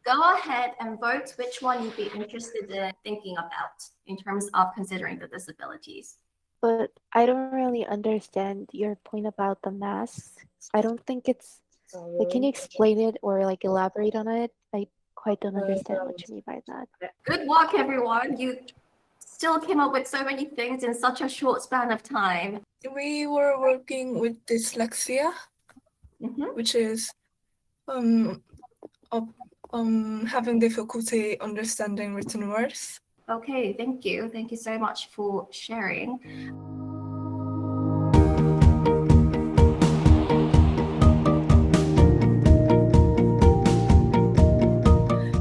Go ahead and vote which one you'd be interested in thinking about in terms of considering the disabilities. But I don't really understand your point about the masks. I don't think it's like, can you explain it or like elaborate on it? I quite don't understand what you mean by that. Good work, everyone. You still came up with so many things in such a short span of time. We were working with dyslexia, which is having difficulty understanding written words. Okay, thank you. Thank you so much for sharing.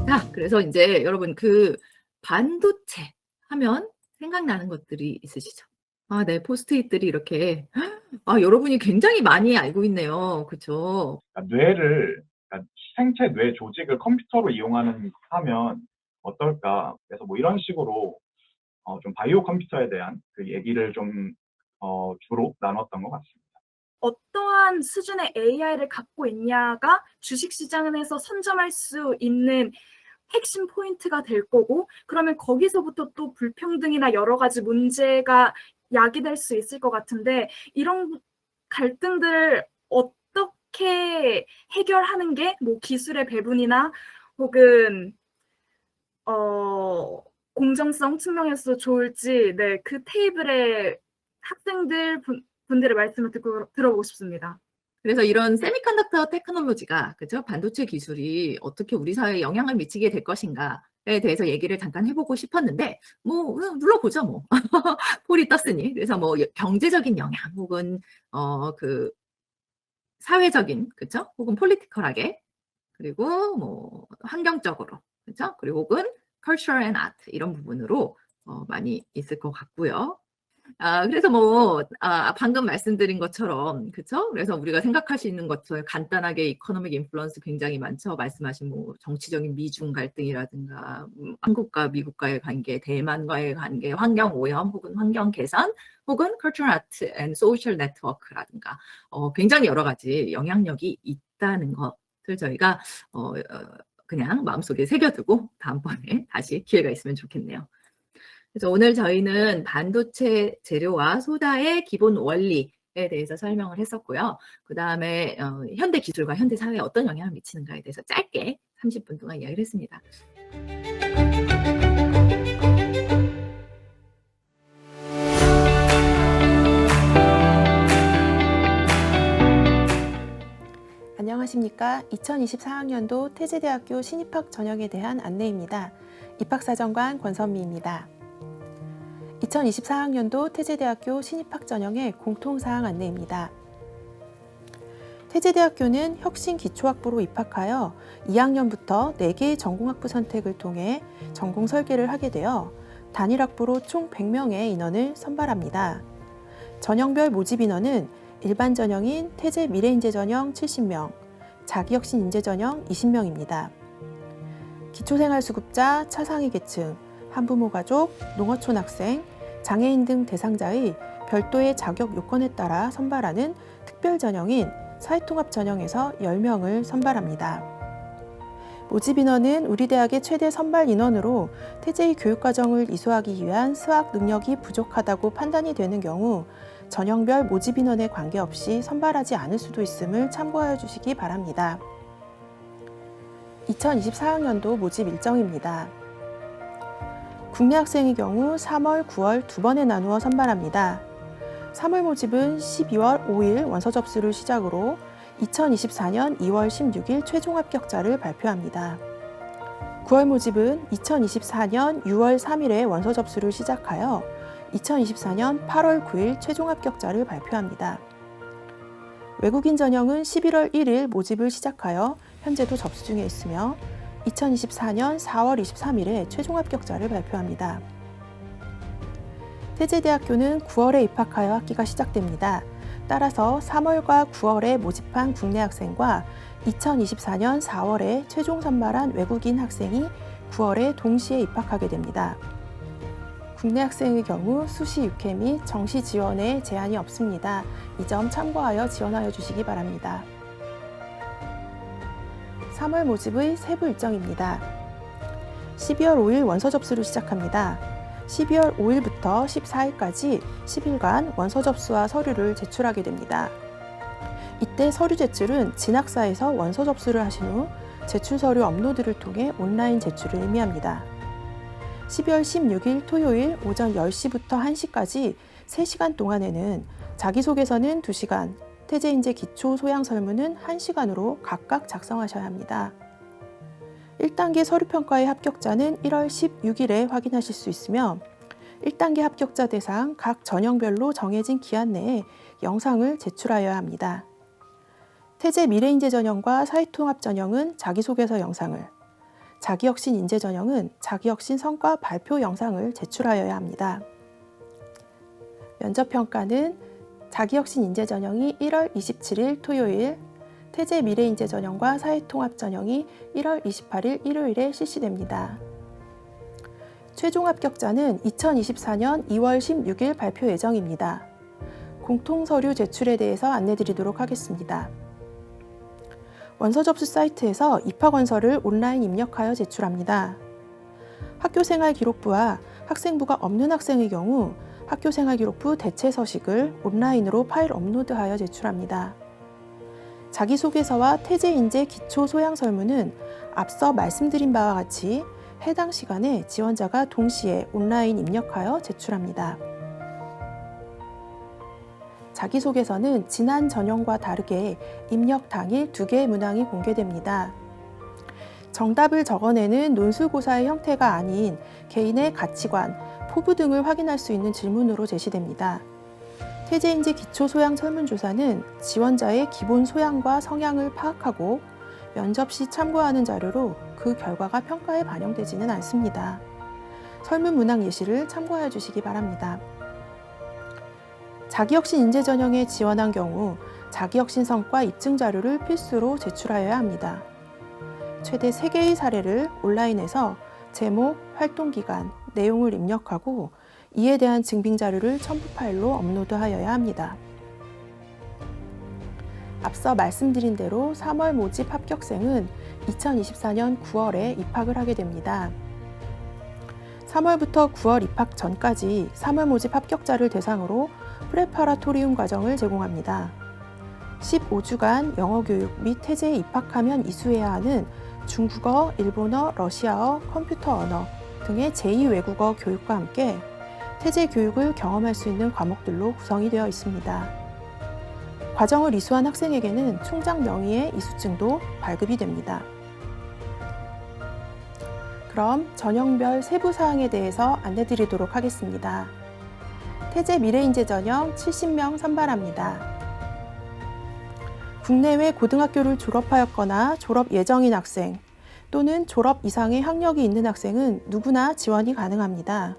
자, 그래서 이제 여러분 그 반도체 하면 생각나는 것들이 있으시죠? 아, 네, 포스트잇들이 이렇게 여러분이 굉장히 많이 알고 있네요. 그렇죠? 뇌를 생체 뇌 조직을 컴퓨터로 이용하는 하면 어떨까? 그래서 뭐 이런 식으로 좀 바이오 컴퓨터에 대한 그 얘기를 좀 주로 나눴던 것 같습니다. 어떠한 수준의 AI를 갖고 있냐가 주식시장에서 선점할 수 있는 핵심 포인트가 될 거고, 그러면 거기서부터 또 불평등이나 여러 가지 문제가 야기될 수 있을 것 같은데, 이런 갈등들을 어떻게 해결하는 게 뭐 기술의 배분이나 혹은 공정성 측면에서 좋을지, 네, 그 테이블에 학생들 분들의 말씀을 듣고 들어보고 싶습니다. 그래서 이런 세미컨덕터 테크놀로지가, 그죠? 반도체 기술이 어떻게 우리 사회에 영향을 미치게 될 것인가에 대해서 얘기를 잠깐 해보고 싶었는데, 뭐 눌러보죠, 뭐. 폴이 떴으니. 그래서 뭐 경제적인 영향 혹은 그 사회적인, 그죠? 혹은 폴리티컬하게, 그리고 뭐 환경적으로, 그죠? 그리고 혹은 culture and art 이런 부분으로 많이 있을 것 같고요. 그래서 뭐 방금 말씀드린 것처럼, 그렇죠? 그래서 우리가 생각할 수 있는 것처럼 간단하게 이코노믹 인플루언스 굉장히 많죠. 말씀하신 뭐 정치적인 미중 갈등이라든가 한국과 미국과의 관계, 대만과의 관계, 환경 오염 혹은 환경 개선 혹은 cultural art and social network라든가 굉장히 여러 가지 영향력이 있다는 것을 저희가 그냥 마음속에 새겨두고 다음번에 다시 기회가 있으면 좋겠네요. 그래서 오늘 저희는 반도체 재료와 소다의 기본 원리에 대해서 설명을 했었고요. 그 다음에 현대 기술과 현대 사회에 어떤 영향을 미치는가에 대해서 짧게 30분 동안 이야기를 했습니다. 안녕하십니까. 2024학년도 태제대학교 신입학 전형에 대한 안내입니다. 입학사정관 권선미입니다. 2024학년도 태제대학교 신입학 전형의 공통사항 안내입니다. 태제대학교는 혁신 기초학부로 입학하여 2학년부터 4개의 전공학부 선택을 통해 전공 설계를 하게 되어 단일학부로 총 100명의 인원을 선발합니다. 전형별 모집 인원은 일반 전형인 태제 미래인재 전형 70명, 자기혁신 인재 전형 20명입니다. 기초생활수급자, 차상위 계층, 한부모 가족, 농어촌 학생, 장애인 등 대상자의 별도의 자격 요건에 따라 선발하는 특별 전형인 사회통합 전형에서 10명을 선발합니다. 모집 인원은 우리 대학의 최대 선발 인원으로 태제의 교육과정을 이수하기 위한 수학 능력이 부족하다고 판단이 되는 경우 전형별 모집 인원에 관계없이 선발하지 않을 수도 있음을 참고하여 주시기 바랍니다. 2024학년도 모집 일정입니다. 국내 학생의 경우 3월, 9월 두 번에 나누어 선발합니다. 3월 모집은 12월 5일 원서 접수를 시작으로 2024년 2월 16일 최종 합격자를 발표합니다. 9월 모집은 2024년 6월 3일에 원서 접수를 시작하여 2024년 8월 9일 최종 합격자를 발표합니다. 외국인 전형은 11월 1일 모집을 시작하여 현재도 접수 중에 있으며 2024년 4월 23일에 최종 합격자를 발표합니다. 태제대학교는 9월에 입학하여 학기가 시작됩니다. 따라서 3월과 9월에 모집한 국내 학생과 2024년 4월에 최종 선발한 외국인 학생이 9월에 동시에 입학하게 됩니다. 국내 학생의 경우 수시 6회 및 정시 지원에 제한이 없습니다. 이 점 참고하여 지원하여 주시기 바랍니다. 3월 모집의 세부 일정입니다. 12월 5일 원서 접수를 시작합니다. 12월 5일부터 14일까지 10일간 원서 접수와 서류를 제출하게 됩니다. 이때 서류 제출은 진학사에서 원서 접수를 하신 후 제출 서류 업로드를 통해 온라인 제출을 의미합니다. 12월 16일 토요일 오전 10시부터 1시까지 3시간 동안에는 자기소개서는 2시간, 태제인재 기초 소양 설문은 1시간으로 각각 작성하셔야 합니다. 1단계 서류평가의 합격자는 1월 16일에 확인하실 수 있으며 1단계 합격자 대상 각 전형별로 정해진 기한 내에 영상을 제출하여야 합니다. 태제 미래인재 전형과 사회통합 전형은 자기소개서 영상을, 자기혁신 인재 전형은 자기혁신 성과 발표 영상을 제출하여야 합니다. 면접평가는 자기혁신 인재 전형이 1월 27일 토요일, 태제 미래인재 전형과 사회통합 전형이 1월 28일 일요일에 실시됩니다. 최종 합격자는 2024년 2월 16일 발표 예정입니다. 공통서류 제출에 대해서 안내드리도록 하겠습니다. 원서 접수 사이트에서 입학원서를 온라인 입력하여 제출합니다. 학교생활기록부와 학생부가 없는 학생의 경우 학교생활기록부 대체 서식을 온라인으로 파일 업로드하여 제출합니다. 자기소개서와 태제인재 기초 소양 설문은 앞서 말씀드린 바와 같이 해당 시간에 지원자가 동시에 온라인 입력하여 제출합니다. 자기소개서는 지난 전형과 다르게 입력 당일 2개의 문항이 공개됩니다. 정답을 적어내는 논술고사의 형태가 아닌 개인의 가치관, 포부 등을 확인할 수 있는 질문으로 제시됩니다. 태제인재 기초 소양 설문조사는 지원자의 기본 소양과 성향을 파악하고 면접 시 참고하는 자료로 그 결과가 평가에 반영되지는 않습니다. 설문 문항 예시를 참고하여 주시기 바랍니다. 자기혁신 인재 전형에 지원한 경우 자기혁신 성과 입증 자료를 필수로 제출하여야 합니다. 최대 3개의 사례를 온라인에서 제목, 활동기간, 내용을 입력하고 이에 대한 증빙 자료를 첨부 파일로 업로드하여야 합니다. 앞서 말씀드린 대로 3월 모집 합격생은 2024년 9월에 입학을 하게 됩니다. 3월부터 9월 입학 전까지 3월 모집 합격자를 대상으로 프레파라토리움 과정을 제공합니다. 15주간 영어 교육 및 태제에 입학하면 이수해야 하는 중국어, 일본어, 러시아어, 컴퓨터 언어 등의 제2외국어 교육과 함께 태제 교육을 경험할 수 있는 과목들로 구성이 되어 있습니다. 과정을 이수한 학생에게는 총장 명의의 이수증도 발급이 됩니다. 그럼 전형별 세부 사항에 대해서 안내드리도록 하겠습니다. 태제 미래인재 전형 70명 선발합니다. 국내외 고등학교를 졸업하였거나 졸업 예정인 학생 또는 졸업 이상의 학력이 있는 학생은 누구나 지원이 가능합니다.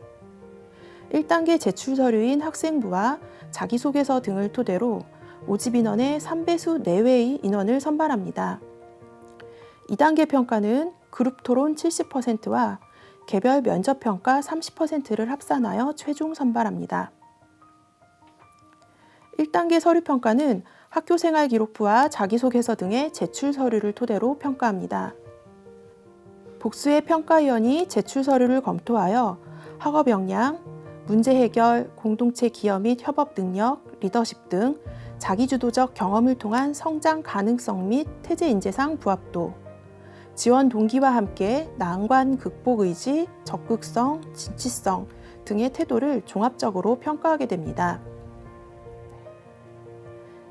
1단계 제출 서류인 학생부와 자기소개서 등을 토대로 모집 인원의 3배수 내외의 인원을 선발합니다. 2단계 평가는 그룹 토론 70%와 개별 면접 평가 30%를 합산하여 최종 선발합니다. 1단계 서류 평가는 학교생활 기록부와 자기소개서 등의 제출 서류를 토대로 평가합니다. 복수의 평가위원이 제출 서류를 검토하여 학업 역량, 문제 해결, 공동체 기여 및 협업 능력, 리더십 등 자기주도적 경험을 통한 성장 가능성 및 태제 인재상 부합도, 지원 동기와 함께 난관 극복 의지, 적극성, 진취성 등의 태도를 종합적으로 평가하게 됩니다.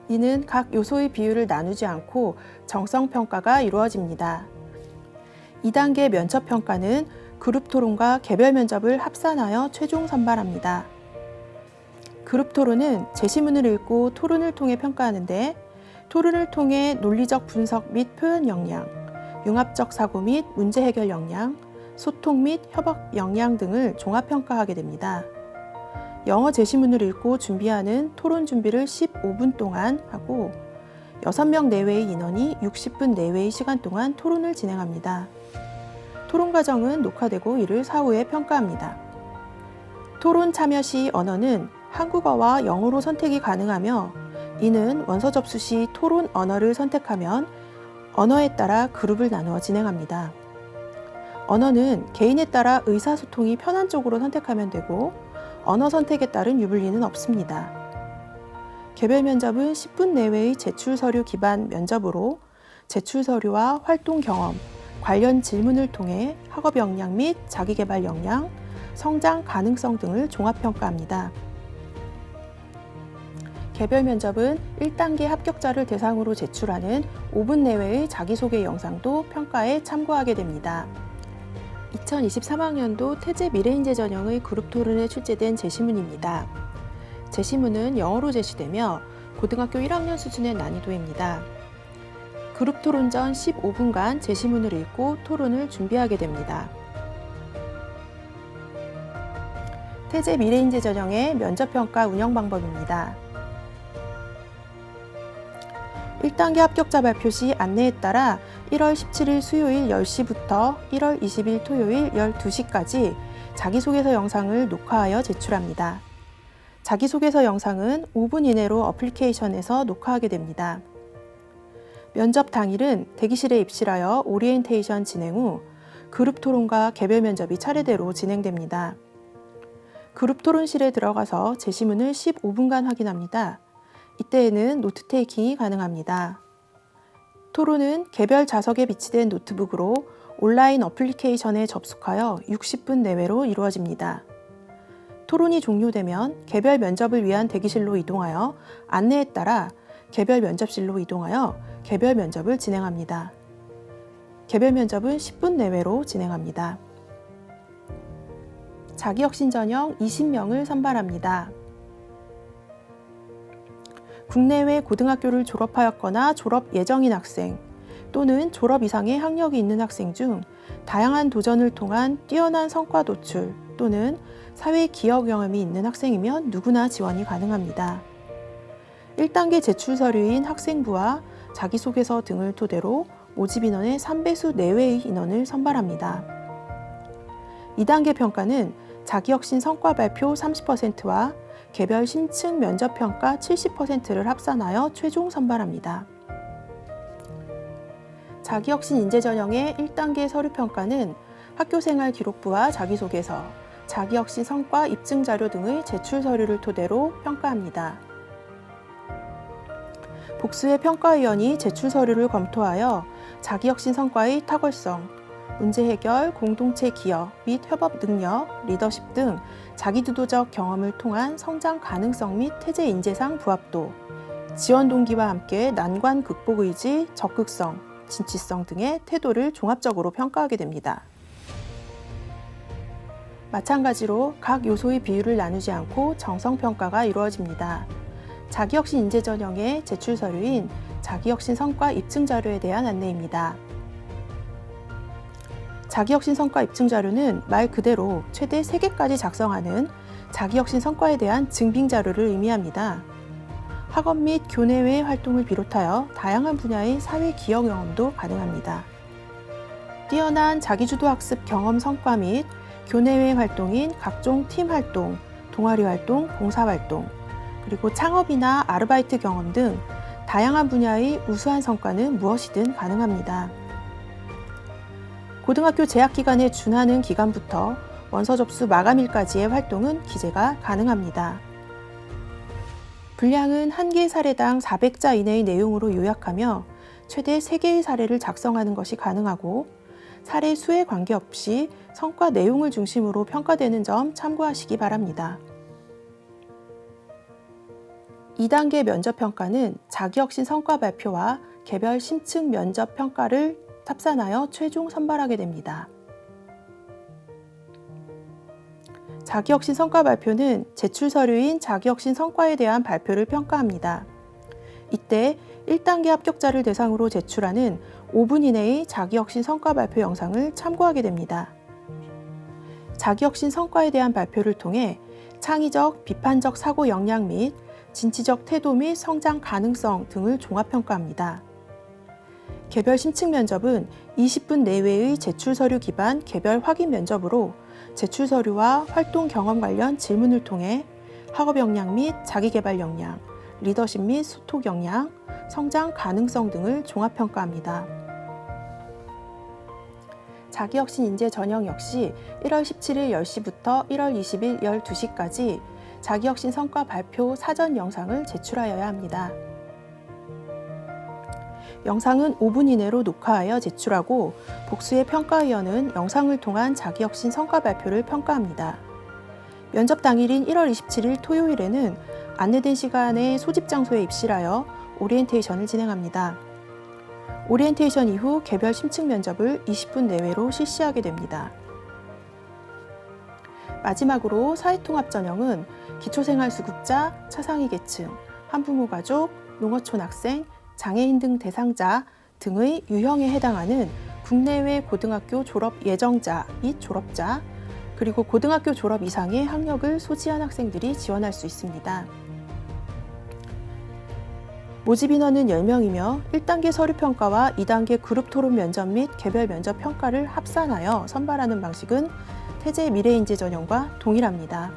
이는 각 요소의 비율을 나누지 않고 정성 평가가 이루어집니다. 2단계 면접 평가는 그룹 토론과 개별 면접을 합산하여 최종 선발합니다. 그룹 토론은 제시문을 읽고 토론을 통해 평가하는데 토론을 통해 논리적 분석 및 표현 역량, 융합적 사고 및 문제 해결 역량, 소통 및 협업 역량 등을 종합 평가하게 됩니다. 영어 제시문을 읽고 준비하는 토론 준비를 15분 동안 하고 6명 내외의 인원이 60분 내외의 시간 동안 토론을 진행합니다. 토론 과정은 녹화되고 이를 사후에 평가합니다. 토론 참여 시 언어는 한국어와 영어로 선택이 가능하며 이는 원서 접수 시 토론 언어를 선택하면 언어에 따라 그룹을 나누어 진행합니다. 언어는 개인에 따라 의사소통이 편한 쪽으로 선택하면 되고 언어 선택에 따른 유불리는 없습니다. 개별 면접은 10분 내외의 제출 서류 기반 면접으로 제출 서류와 활동 경험, 관련 질문을 통해 학업 역량 및 자기개발 역량, 성장 가능성 등을 종합평가합니다. 개별 면접은 1단계 합격자를 대상으로 제출하는 5분 내외의 자기소개 영상도 평가에 참고하게 됩니다. 2023학년도 태제 미래인재 전형의 그룹 토론에 출제된 제시문입니다. 제시문은 영어로 제시되며 고등학교 1학년 수준의 난이도입니다. 그룹 토론 전 15분간 제시문을 읽고 토론을 준비하게 됩니다. 태제 미래인재 전형의 면접평가 운영 방법입니다. 1단계 합격자 발표 시 안내에 따라 1월 17일 수요일 10시부터 1월 20일 토요일 12시까지 자기소개서 영상을 녹화하여 제출합니다. 자기소개서 영상은 5분 이내로 어플리케이션에서 녹화하게 됩니다. 면접 당일은 대기실에 입실하여 오리엔테이션 진행 후 그룹 토론과 개별 면접이 차례대로 진행됩니다. 그룹 토론실에 들어가서 제시문을 15분간 확인합니다. 이때에는 노트 테이킹이 가능합니다. 토론은 개별 좌석에 비치된 노트북으로 온라인 어플리케이션에 접속하여 60분 내외로 이루어집니다. 토론이 종료되면 개별 면접을 위한 대기실로 이동하여 안내에 따라 개별 면접실로 이동하여 개별 면접을 진행합니다. 개별 면접은 10분 내외로 진행합니다. 자기혁신 전형 20명을 선발합니다. 국내외 고등학교를 졸업하였거나 졸업 예정인 학생 또는 졸업 이상의 학력이 있는 학생 중 다양한 도전을 통한 뛰어난 성과 도출 또는 사회 기여 경험이 있는 학생이면 누구나 지원이 가능합니다. 1단계 제출 서류인 학생부와 자기소개서 등을 토대로 모집 인원의 3배수 내외의 인원을 선발합니다. 2단계 평가는 자기혁신 성과 발표 30%와 개별 심층 면접 평가 70%를 합산하여 최종 선발합니다. 자기혁신 인재 전형의 1단계 서류 평가는 학교생활 기록부와 자기소개서, 자기혁신 성과 입증 자료 등의 제출 서류를 토대로 평가합니다. 복수의 평가위원이 제출 서류를 검토하여 자기혁신 성과의 탁월성, 문제 해결, 공동체 기여 및 협업 능력, 리더십 등 자기주도적 경험을 통한 성장 가능성 및 태제 인재상 부합도, 지원 동기와 함께 난관 극복 의지, 적극성, 진취성 등의 태도를 종합적으로 평가하게 됩니다. 마찬가지로 각 요소의 비율을 나누지 않고 정성평가가 이루어집니다. 자기혁신 인재 전형의 제출 서류인 자기혁신 성과 입증 자료에 대한 안내입니다. 자기혁신 성과 입증 자료는 말 그대로 최대 3개까지 작성하는 자기혁신 성과에 대한 증빙 자료를 의미합니다. 학업 및 교내외 활동을 비롯하여 다양한 분야의 사회 기여 경험도 가능합니다. 뛰어난 자기주도 학습 경험 성과 및 교내외 활동인 각종 팀 활동, 동아리 활동, 봉사 활동, 그리고 창업이나 아르바이트 경험 등 다양한 분야의 우수한 성과는 무엇이든 가능합니다. 고등학교 재학 기간에 준하는 기간부터 원서 접수 마감일까지의 활동은 기재가 가능합니다. 분량은 1개 사례당 400자 이내의 내용으로 요약하며 최대 3개의 사례를 작성하는 것이 가능하고 사례 수에 관계없이 성과 내용을 중심으로 평가되는 점 참고하시기 바랍니다. 2단계 면접평가는 자기혁신 성과 발표와 개별 심층 면접평가를 합산하여 최종 선발하게 됩니다. 자기혁신 성과 발표는 제출 서류인 자기혁신 성과에 대한 발표를 평가합니다. 이때 1단계 합격자를 대상으로 제출하는 5분 이내의 자기혁신 성과 발표 영상을 참고하게 됩니다. 자기혁신 성과에 대한 발표를 통해 창의적, 비판적 사고 역량 및 진취적 태도 및 성장 가능성 등을 종합평가합니다. 개별 심층 면접은 20분 내외의 제출 서류 기반 개별 확인 면접으로 제출 서류와 활동 경험 관련 질문을 통해 학업 역량 및 자기개발 역량, 리더십 및 소통 역량, 성장 가능성 등을 종합평가합니다. 자기혁신 인재 전형 역시 1월 17일 10시부터 1월 20일 12시까지 자기혁신 성과 발표 사전 영상을 제출하여야 합니다. 영상은 5분 이내로 녹화하여 제출하고 복수의 평가위원은 영상을 통한 자기혁신 성과 발표를 평가합니다. 면접 당일인 1월 27일 토요일에는 안내된 시간에 소집 장소에 입실하여 오리엔테이션을 진행합니다. 오리엔테이션 이후 개별 심층 면접을 20분 내외로 실시하게 됩니다. 마지막으로 사회통합 전형은 기초생활수급자, 차상위 계층, 한부모 가족, 농어촌 학생, 장애인 등 대상자 등의 유형에 해당하는 국내외 고등학교 졸업 예정자 및 졸업자, 그리고 고등학교 졸업 이상의 학력을 소지한 학생들이 지원할 수 있습니다. 모집 인원은 10명이며 1단계 서류평가와 2단계 그룹 토론 면접 및 개별 면접 평가를 합산하여 선발하는 방식은 태제 미래인재 전형과 동일합니다.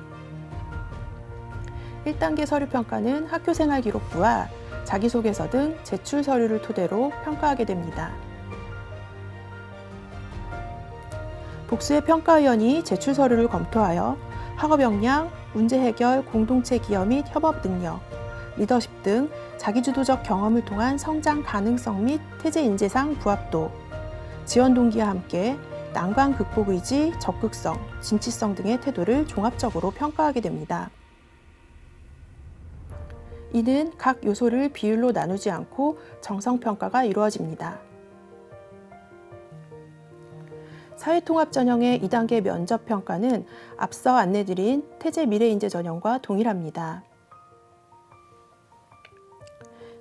1단계 서류평가는 학교생활기록부와 자기소개서 등 제출 서류를 토대로 평가하게 됩니다. 복수의 평가위원이 제출 서류를 검토하여 학업 역량, 문제 해결, 공동체 기여 및 협업 능력, 리더십 등 자기주도적 경험을 통한 성장 가능성 및 태제 인재상 부합도, 지원 동기와 함께 난관 극복 의지, 적극성, 진취성 등의 태도를 종합적으로 평가하게 됩니다. 이는 각 요소를 비율로 나누지 않고 정성평가가 이루어집니다. 사회통합 전형의 2단계 면접평가는 앞서 안내드린 태제 미래인재 전형과 동일합니다.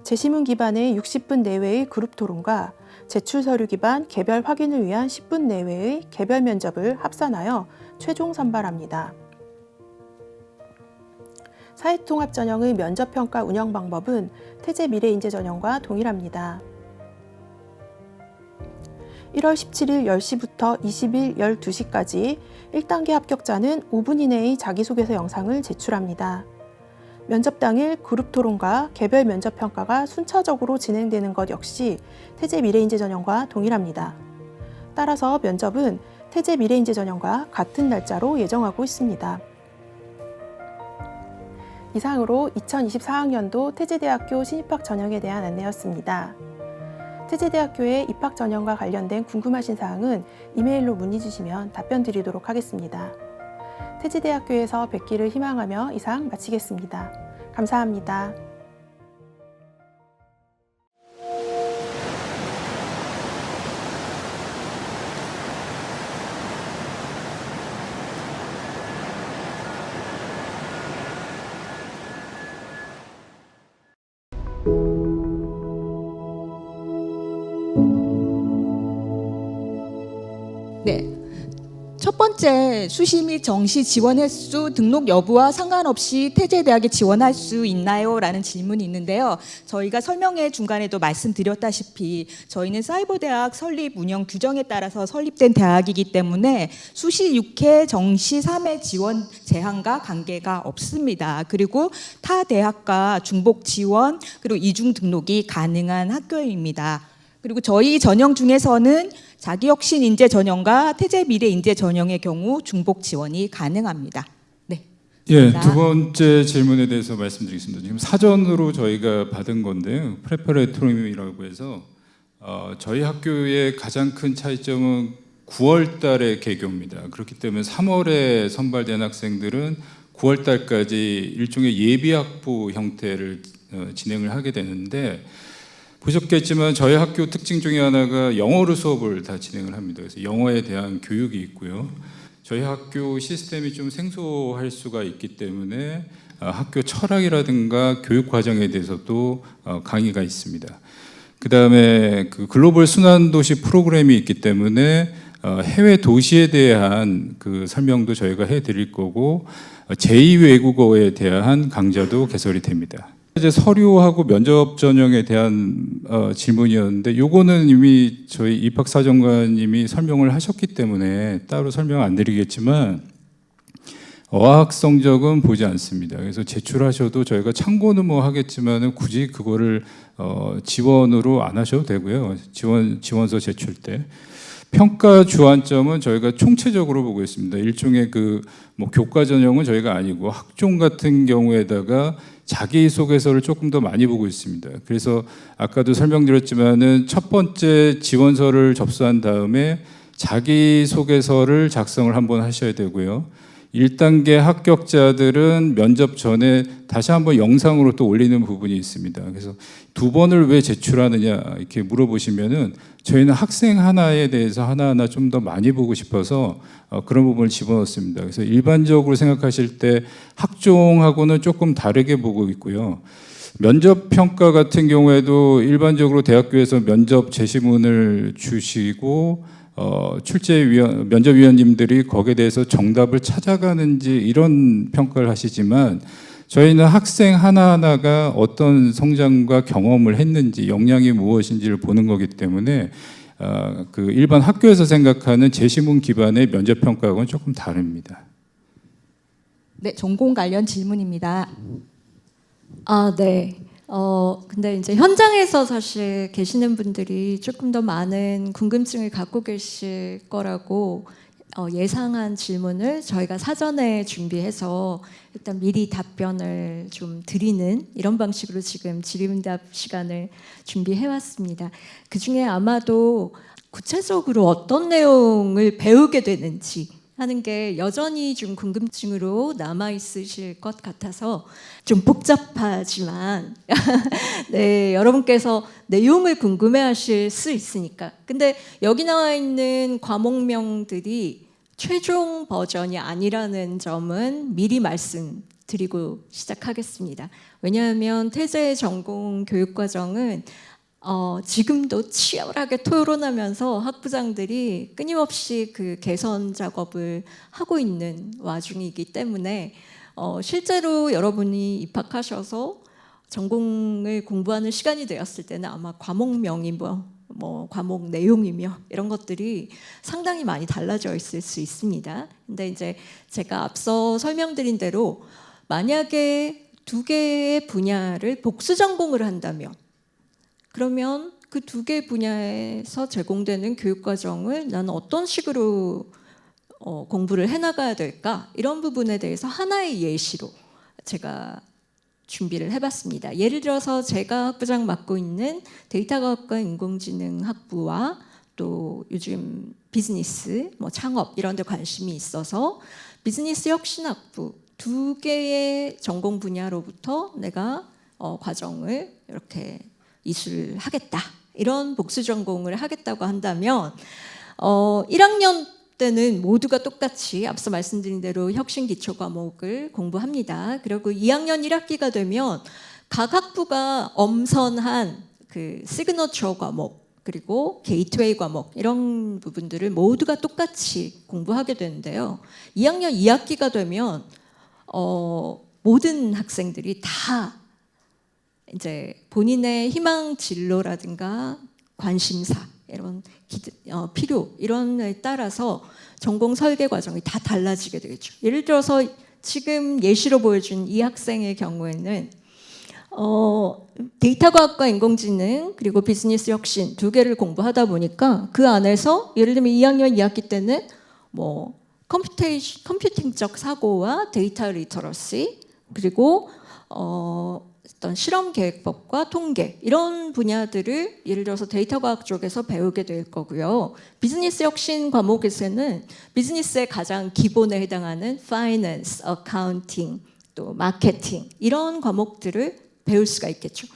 제시문 기반의 60분 내외의 그룹 토론과 제출 서류 기반 개별 확인을 위한 10분 내외의 개별 면접을 합산하여 최종 선발합니다. 사회통합 전형의 면접평가 운영 방법은 태제 미래인재 전형과 동일합니다. 1월 17일 10시부터 20일 12시까지 1단계 합격자는 5분 이내의 자기소개서 영상을 제출합니다. 면접 당일 그룹 토론과 개별 면접 평가가 순차적으로 진행되는 것 역시 태제 미래인재 전형과 동일합니다. 따라서 면접은 태제 미래인재 전형과 같은 날짜로 예정하고 있습니다. 이상으로 2024학년도 태제대학교 신입학 전형에 대한 안내였습니다. 태제대학교의 입학 전형과 관련된 궁금하신 사항은 이메일로 문의 주시면 답변 드리도록 하겠습니다. 태제대학교에서 뵙기를 희망하며 이상 마치겠습니다. 감사합니다. 네. 첫 번째, 수시 및 정시 지원 횟수 등록 여부와 상관없이 태제대학에 지원할 수 있나요? 라는 질문이 있는데요. 저희가 설명회 중간에도 말씀드렸다시피 저희는 사이버대학 설립 운영 규정에 따라서 설립된 대학이기 때문에 수시 6회, 정시 3회 지원 제한과 관계가 없습니다. 그리고 타 대학과 중복 지원 그리고 이중 등록이 가능한 학교입니다. 그리고 저희 전형 중에서는 자기혁신 인재 전형과 태제 미래 인재 전형의 경우 중복 지원이 가능합니다. 네. 예, 두 번째 질문에 대해서 말씀드리겠습니다. 지금 사전으로 저희가 받은 건데요. 프레퍼레토리움이라고 해서 저희 학교의 가장 큰 차이점은 9월 달에 개교입니다. 그렇기 때문에 3월에 선발된 학생들은 9월 달까지 일종의 예비학부 형태를 진행을 하게 되는데 보셨겠지만 저희 학교 특징 중에 하나가 영어로 수업을 다 진행을 합니다. 그래서 영어에 대한 교육이 있고요. 저희 학교 시스템이 좀 생소할 수가 있기 때문에 학교 철학이라든가 교육 과정에 대해서도 강의가 있습니다. 그 다음에 그 글로벌 순환도시 프로그램이 있기 때문에 해외 도시에 대한 그 설명도 저희가 해드릴 거고 제2외국어에 대한 강좌도 개설이 됩니다. 이제 서류하고 면접 전형에 대한 질문이었는데 요거는 이미 저희 입학사정관님이 설명을 하셨기 때문에 따로 설명 안 드리겠지만 어학 성적은 보지 않습니다. 그래서 제출하셔도 저희가 참고는 뭐 하겠지만은 굳이 그거를 지원으로 안 하셔도 되고요. 지원서 제출 때. 평가 주안점은 저희가 총체적으로 보고 있습니다. 일종의 그 뭐 교과 전형은 저희가 아니고 학종 같은 경우에다가 자기소개서를 조금 더 많이 보고 있습니다. 그래서 아까도 설명드렸지만은 첫 번째 지원서를 접수한 다음에 자기소개서를 작성을 한번 하셔야 되고요. 1단계 합격자들은 면접 전에 다시 한번 영상으로 또 올리는 부분이 있습니다. 그래서 2번을 왜 제출하느냐 이렇게 물어보시면은 저희는 학생 하나에 대해서 하나하나 좀 더 많이 보고 싶어서 그런 부분을 집어넣습니다. 그래서 일반적으로 생각하실 때 학종하고는 조금 다르게 보고 있고요. 면접 평가 같은 경우에도 일반적으로 대학교에서 면접 제시문을 주시고 면접위원님들이 거기에 대해서 정답을 찾아가는지 이런 평가를 하시지만 저희는 학생 하나하나가 어떤 성장과 경험을 했는지 역량이 무엇인지를 보는 거기 때문에 그 일반 학교에서 생각하는 제시문 기반의 면접 평가하고는 조금 다릅니다. 네, 전공 관련 질문입니다. 네. 근데 이제 현장에서 사실 계시는 분들이 조금 더 많은 궁금증을 갖고 계실 거라고 예상한 질문을 저희가 사전에 준비해서 일단 미리 답변을 좀 드리는 이런 방식으로 지금 질의응답 시간을 준비해 왔습니다. 그중에 아마도 구체적으로 어떤 내용을 배우게 되는지 하는 게 여전히 좀 궁금증으로 남아 있으실 것 같아서 좀 복잡하지만 네, 여러분께서 내용을 궁금해하실 수 있으니까. 근데 여기 나와 있는 과목명들이 최종 버전이 아니라는 점은 미리 말씀드리고 시작하겠습니다. 왜냐하면 태제 전공 교육과정은 지금도 치열하게 토론하면서 학부장들이 끊임없이 그 개선 작업을 하고 있는 와중이기 때문에 실제로 여러분이 입학하셔서 전공을 공부하는 시간이 되었을 때는 아마 과목명이 뭐 과목 내용이며 이런 것들이 상당히 많이 달라져 있을 수 있습니다. 근데 이제 제가 앞서 설명드린 대로 만약에 2개의 분야를 복수 전공을 한다면 그러면 그 2개 분야에서 제공되는 교육과정을 나는 어떤 식으로 공부를 해나가야 될까? 이런 부분에 대해서 하나의 예시로 제가 준비를 해봤습니다. 예를 들어서 제가 학부장 맡고 있는 데이터과학과 인공지능학부와 또 요즘 비즈니스, 창업 이런 데 관심이 있어서 비즈니스 혁신학부 2개의 전공 분야로부터 내가 과정을 이렇게 이수를 하겠다. 이런 복수 전공을 하겠다고 한다면 1학년 때는 모두가 똑같이 앞서 말씀드린 대로 혁신 기초 과목을 공부합니다. 그리고 2학년 1학기가 되면 각 학부가 엄선한 그 시그너처 과목, 그리고 게이트웨이 과목 이런 부분들을 모두가 똑같이 공부하게 되는데요. 2학년 2학기가 되면 모든 학생들이 다 이제 본인의 희망 진로라든가 관심사 이런 필요 이런 거에 따라서 전공 설계 과정이 다 달라지게 되겠죠. 예를 들어서 지금 예시로 보여준 이 학생의 경우에는 데이터과학과 인공지능 그리고 비즈니스 혁신 두 개를 공부하다 보니까 그 안에서 예를 들면 2학년 2학기 때는 뭐 컴퓨팅적 사고와 데이터 리터러시 그리고 어떤 실험 계획법과 통계 이런 분야들을 예를 들어서 데이터 과학 쪽에서 배우게 될 거고요. 비즈니스 혁신 과목에서는 비즈니스의 가장 기본에 해당하는 파이낸스, 어카운팅, 또 마케팅 이런 과목들을 배울 수가 있겠죠.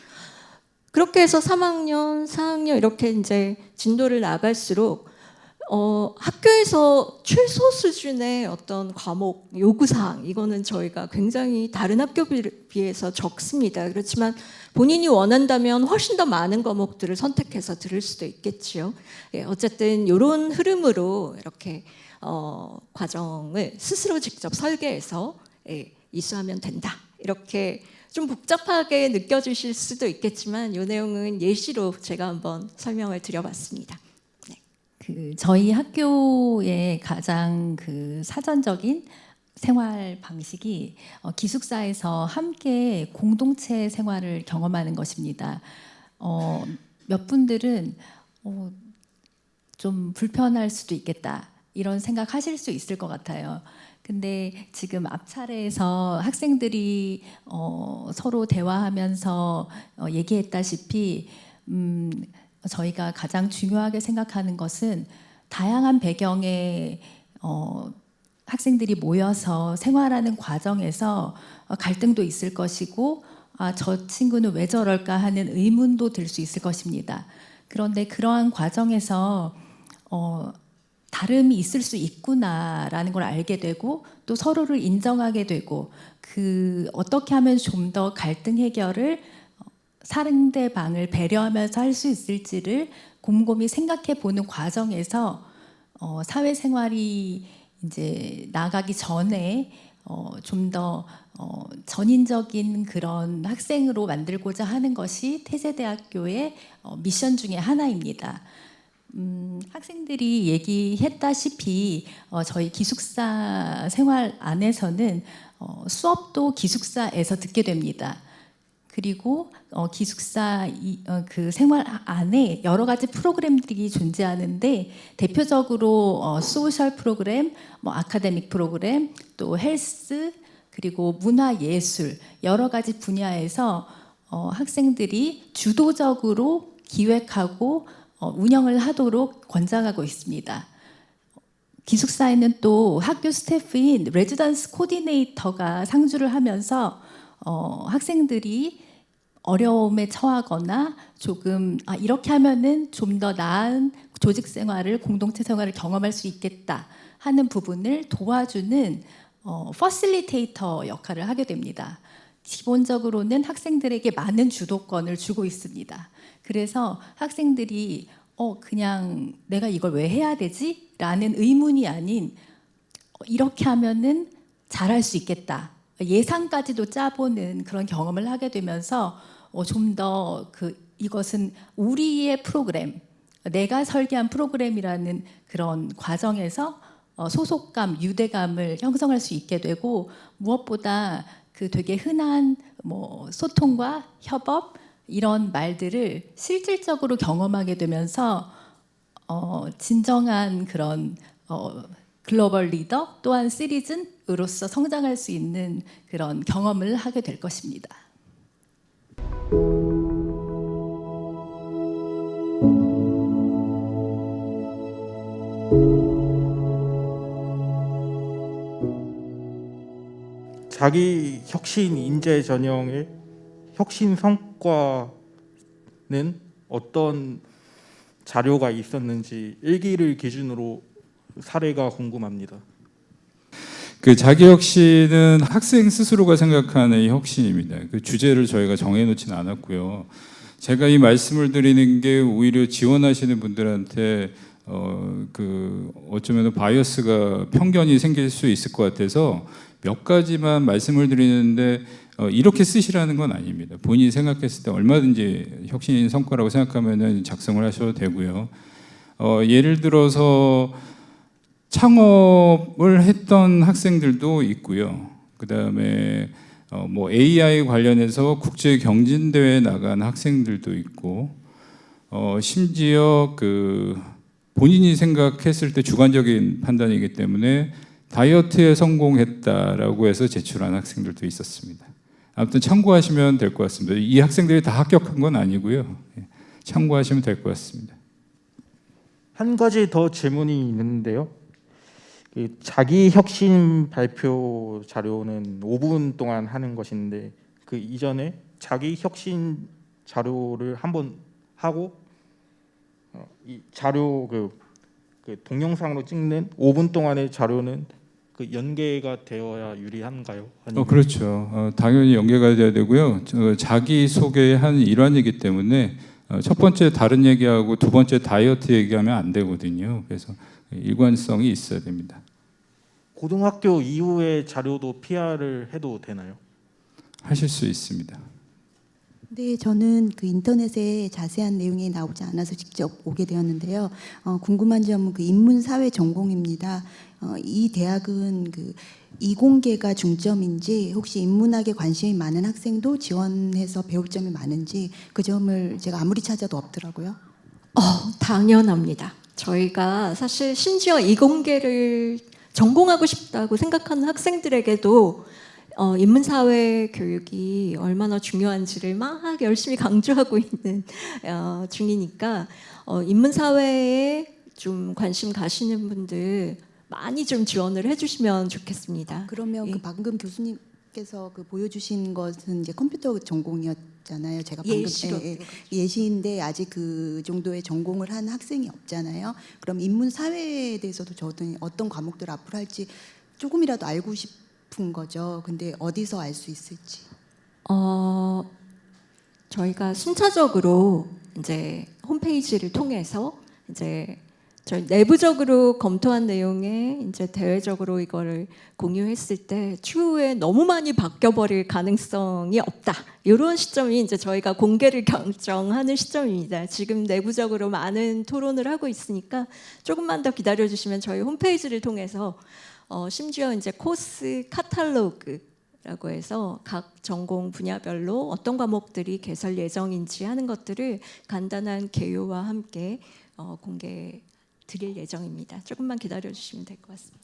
그렇게 해서 3학년, 4학년 이렇게 이제 진도를 나갈수록 학교에서 최소 수준의 어떤 과목 요구사항 이거는 저희가 굉장히 다른 학교에 비해서 적습니다. 그렇지만 본인이 원한다면 훨씬 더 많은 과목들을 선택해서 들을 수도 있겠지요. 예, 어쨌든 이런 흐름으로 이렇게 과정을 스스로 직접 설계해서 이수하면 된다. 이렇게 좀 복잡하게 느껴지실 수도 있겠지만 이 내용은 예시로 제가 한번 설명을 드려봤습니다. 저희 학교의 가장 사전적인 생활 방식이 기숙사에서 함께 공동체 생활을 경험하는 것입니다. 몇 분들은 좀 불편할 수도 있겠다 이런 생각하실 수 있을 것 같아요. 근데 지금 앞차례에서 학생들이 서로 대화하면서 얘기했다시피 저희가 가장 중요하게 생각하는 것은 다양한 배경의 학생들이 모여서 생활하는 과정에서 갈등도 있을 것이고 저 친구는 왜 저럴까 하는 의문도 들 수 있을 것입니다. 그런데 그러한 과정에서 다름이 있을 수 있구나라는 걸 알게 되고 또 서로를 인정하게 되고 어떻게 하면 좀 더 갈등 해결을 상대방을 배려하면서 할 수 있을지를 곰곰이 생각해 보는 과정에서 사회생활이 이제 나가기 전에 좀 더 전인적인 그런 학생으로 만들고자 하는 것이 태세대학교의 미션 중에 하나입니다. 학생들이 얘기했다시피 저희 기숙사 생활 안에서는 수업도 기숙사에서 듣게 됩니다. 그리고 기숙사 그 생활 안에 여러 가지 프로그램들이 존재하는데 대표적으로 소셜 프로그램, 아카데믹 프로그램, 또 헬스, 그리고 문화 예술 여러 가지 분야에서 학생들이 주도적으로 기획하고 운영을 하도록 권장하고 있습니다. 기숙사에는 또 학교 스태프인 레지던스 코디네이터가 상주를 하면서 학생들이 어려움에 처하거나 조금 이렇게 하면은 좀 더 나은 조직 생활을 공동체 생활을 경험할 수 있겠다 하는 부분을 도와주는 퍼실리테이터 역할을 하게 됩니다. 기본적으로는 학생들에게 많은 주도권을 주고 있습니다. 그래서 학생들이 그냥 내가 이걸 왜 해야 되지? 라는 의문이 아닌 이렇게 하면은 잘할 수 있겠다. 예상까지도 짜보는 그런 경험을 하게 되면서 좀 더 이것은 우리의 프로그램, 내가 설계한 프로그램이라는 그런 과정에서 소속감, 유대감을 형성할 수 있게 되고 무엇보다 되게 흔한 소통과 협업 이런 말들을 실질적으로 경험하게 되면서 진정한 그런 글로벌 리더 또한 시리즌으로서 성장할 수 있는 그런 경험을 하게 될 것입니다. 자기 혁신 인재 전형의 혁신 성과는 어떤 자료가 있었는지 일기를 기준으로 사례가 궁금합니다. 자기 혁신은 학생 스스로가 생각하는 혁신입니다. 그 주제를 저희가 정해놓지는 않았고요. 제가 이 말씀을 드리는 게 오히려 지원하시는 분들한테 어쩌면 바이어스가 편견이 생길 수 있을 것 같아서 몇 가지만 말씀을 드리는데 이렇게 쓰시라는 건 아닙니다. 본인이 생각했을 때 얼마든지 혁신인 성과라고 생각하면 작성을 하셔도 되고요. 예를 들어서 창업을 했던 학생들도 있고요. 그 다음에 뭐 AI 관련해서 국제 경진대회에 나간 학생들도 있고, 심지어 본인이 생각했을 때 주관적인 판단이기 때문에 다이어트에 성공했다라고 해서 제출한 학생들도 있었습니다. 아무튼 참고하시면 될 것 같습니다. 이 학생들이 다 합격한 건 아니고요. 참고하시면 될 것 같습니다. 한 가지 더 질문이 있는데요. 자기 혁신 발표 자료는 5분 동안 하는 것인데 그 이전에 자기 혁신 자료를 한번 하고 이 자료 그 동영상으로 찍는 5분 동안의 자료는 연계가 되어야 유리한가요? 아니면... 그렇죠. 당연히 연계가 돼야 되고요. 자기 소개의 한 일환이기 때문에 첫 번째 다른 얘기하고 두 번째 다이어트 얘기하면 안 되거든요. 그래서 일관성이 있어야 됩니다. 고등학교 이후의 자료도 PR을 해도 되나요? 하실 수 있습니다. 네, 저는 인터넷에 자세한 내용이 나오지 않아서 직접 오게 되었는데요. 궁금한 점은 인문사회 전공입니다. 이 대학은 이공계가 중점인지 혹시 인문학에 관심이 많은 학생도 지원해서 배울 점이 많은지 그 점을 제가 아무리 찾아도 없더라고요. 당연합니다. 저희가 사실 심지어 이공계를 전공하고 싶다고 생각하는 학생들에게도 인문사회 교육이 얼마나 중요한지를 막 열심히 강조하고 있는 중이니까 인문사회에 좀 관심 가시는 분들 많이 좀 지원을 해주시면 좋겠습니다. 그러면 방금 교수님께서 보여주신 것은 이제 컴퓨터 전공이었잖아요. 제가 방금 예시인데 아직 그 정도의 전공을 한 학생이 없잖아요. 그럼 인문사회에 대해서도 저도 어떤 과목들 앞으로 할지 조금이라도 알고 싶은 거죠. 근데 어디서 알 수 있을지. 저희가 순차적으로 이제 홈페이지를 통해서 이제 저희 내부적으로 검토한 내용에 이제 대외적으로 이거를 공유했을 때 추후에 너무 많이 바뀌어버릴 가능성이 없다. 이런 시점이 이제 저희가 공개를 결정하는 시점입니다. 지금 내부적으로 많은 토론을 하고 있으니까 조금만 더 기다려주시면 저희 홈페이지를 통해서 심지어 이제 코스 카탈로그라고 해서 각 전공 분야별로 어떤 과목들이 개설 예정인지 하는 것들을 간단한 개요와 함께 공개 드릴 예정입니다. 조금만 기다려주시면 될 것 같습니다.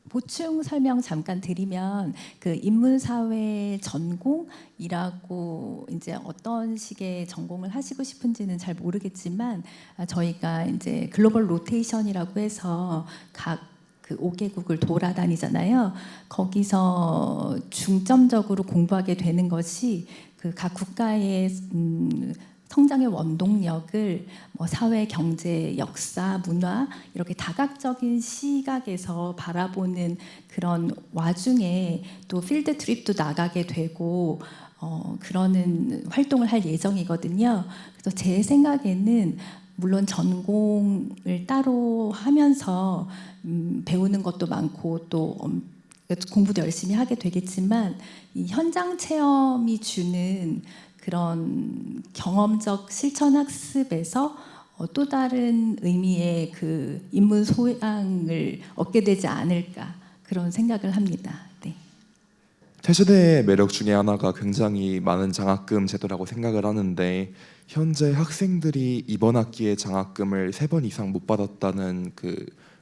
보충 설명 잠깐 드리면 인문사회 전공이라고 이제 어떤 식의 전공을 하시고 싶은지는 잘 모르겠지만 저희가 이제 글로벌 로테이션이라고 해서 각 5개국을 돌아다니잖아요. 거기서 중점적으로 공부하게 되는 것이 각 국가의 성장의 원동력을 사회, 경제, 역사, 문화 이렇게 다각적인 시각에서 바라보는 그런 와중에 또 필드 트립도 나가게 되고 그러는 활동을 할 예정이거든요. 그래서 제 생각에는 물론 전공을 따로 하면서 배우는 것도 많고 또 공부도 열심히 하게 되겠지만 이 현장 체험이 주는 그런 경험적 실천 학습에서 또 다른 의미의 인문 소양을 얻게 되지 않을까 그런 생각을 합니다. 네. 차세대의 매력 중에 하나가 굉장히 많은 장학금 제도라고 생각을 하는데 현재 학생들이 이번 학기에 장학금을 3번 이상 못 받았다는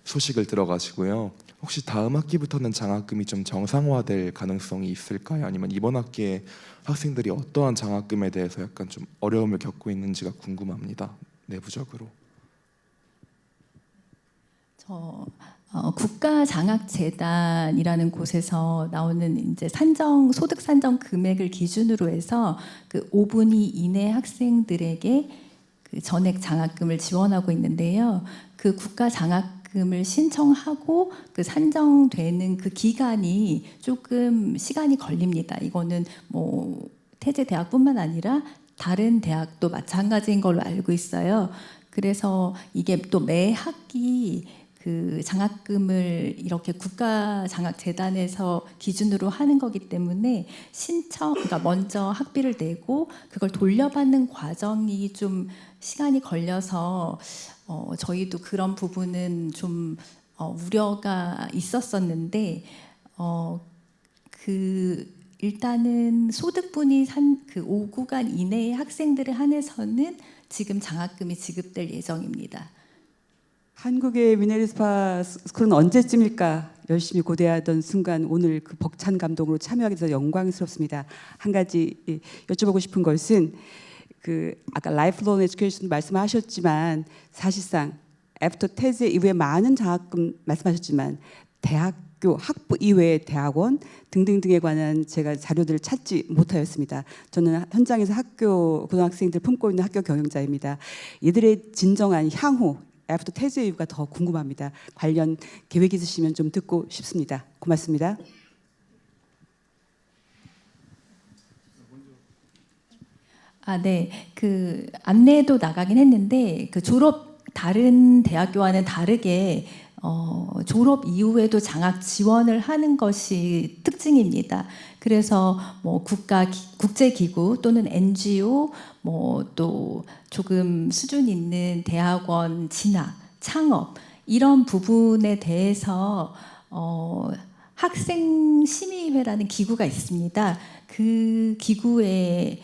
소식을 들어가지고요. 혹시 다음 학기부터는 장학금이 좀 정상화될 가능성이 있을까요? 아니면 이번 학기에 학생들이 어떠한 장학금에 대해서 약간 좀 어려움을 겪고 있는지가 궁금합니다. 내부적으로. 국가장학재단이라는 곳에서 나오는 이제 소득 산정 금액을 기준으로 해서 5분위 이내 학생들에게 전액 장학금을 지원하고 있는데요. 국가장학금을 신청하고 산정되는 기간이 조금 시간이 걸립니다. 이거는 태제 대학뿐만 아니라 다른 대학도 마찬가지인 걸로 알고 있어요. 그래서 이게 또 매 학기 그 장학금을 이렇게 국가장학재단에서 기준으로 하는 거기 때문에 그러니까 먼저 학비를 내고 그걸 돌려받는 과정이 좀 시간이 걸려서 저희도 그런 부분은 좀 우려가 있었었는데 일단은 소득분이 그 5구간 이내의 학생들에 한해서는 지금 장학금이 지급될 예정입니다. 한국의 미네르바 스쿨은 언제쯤일까 열심히 고대하던 순간 오늘 그 벅찬 감동으로 참여하게 돼서 영광스럽습니다. 한 가지 여쭤보고 싶은 것은 그 아까 라이프롱 에듀케이션 말씀하셨지만 사실상 애프터 테즈 이후에 많은 장학금 말씀하셨지만 대학교 학부 이외의 대학원 등등등에 관한 제가 자료들을 찾지 못하였습니다. 저는 현장에서 고등학생들 품고 있는 학교 경영자입니다. 이들의 진정한 향후 애프터 테즈 이유가 더 궁금합니다. 관련 계획 있으시면 좀 듣고 싶습니다. 고맙습니다. 네. 그 안내도 나가긴 했는데 그 다른 대학교와는 다르게 졸업 이후에도 장학 지원을 하는 것이 특징입니다. 그래서 뭐 국제기구 또는 NGO 또 조금 수준 있는 대학원 진학, 창업 이런 부분에 대해서 학생심의회라는 기구가 있습니다. 그 기구의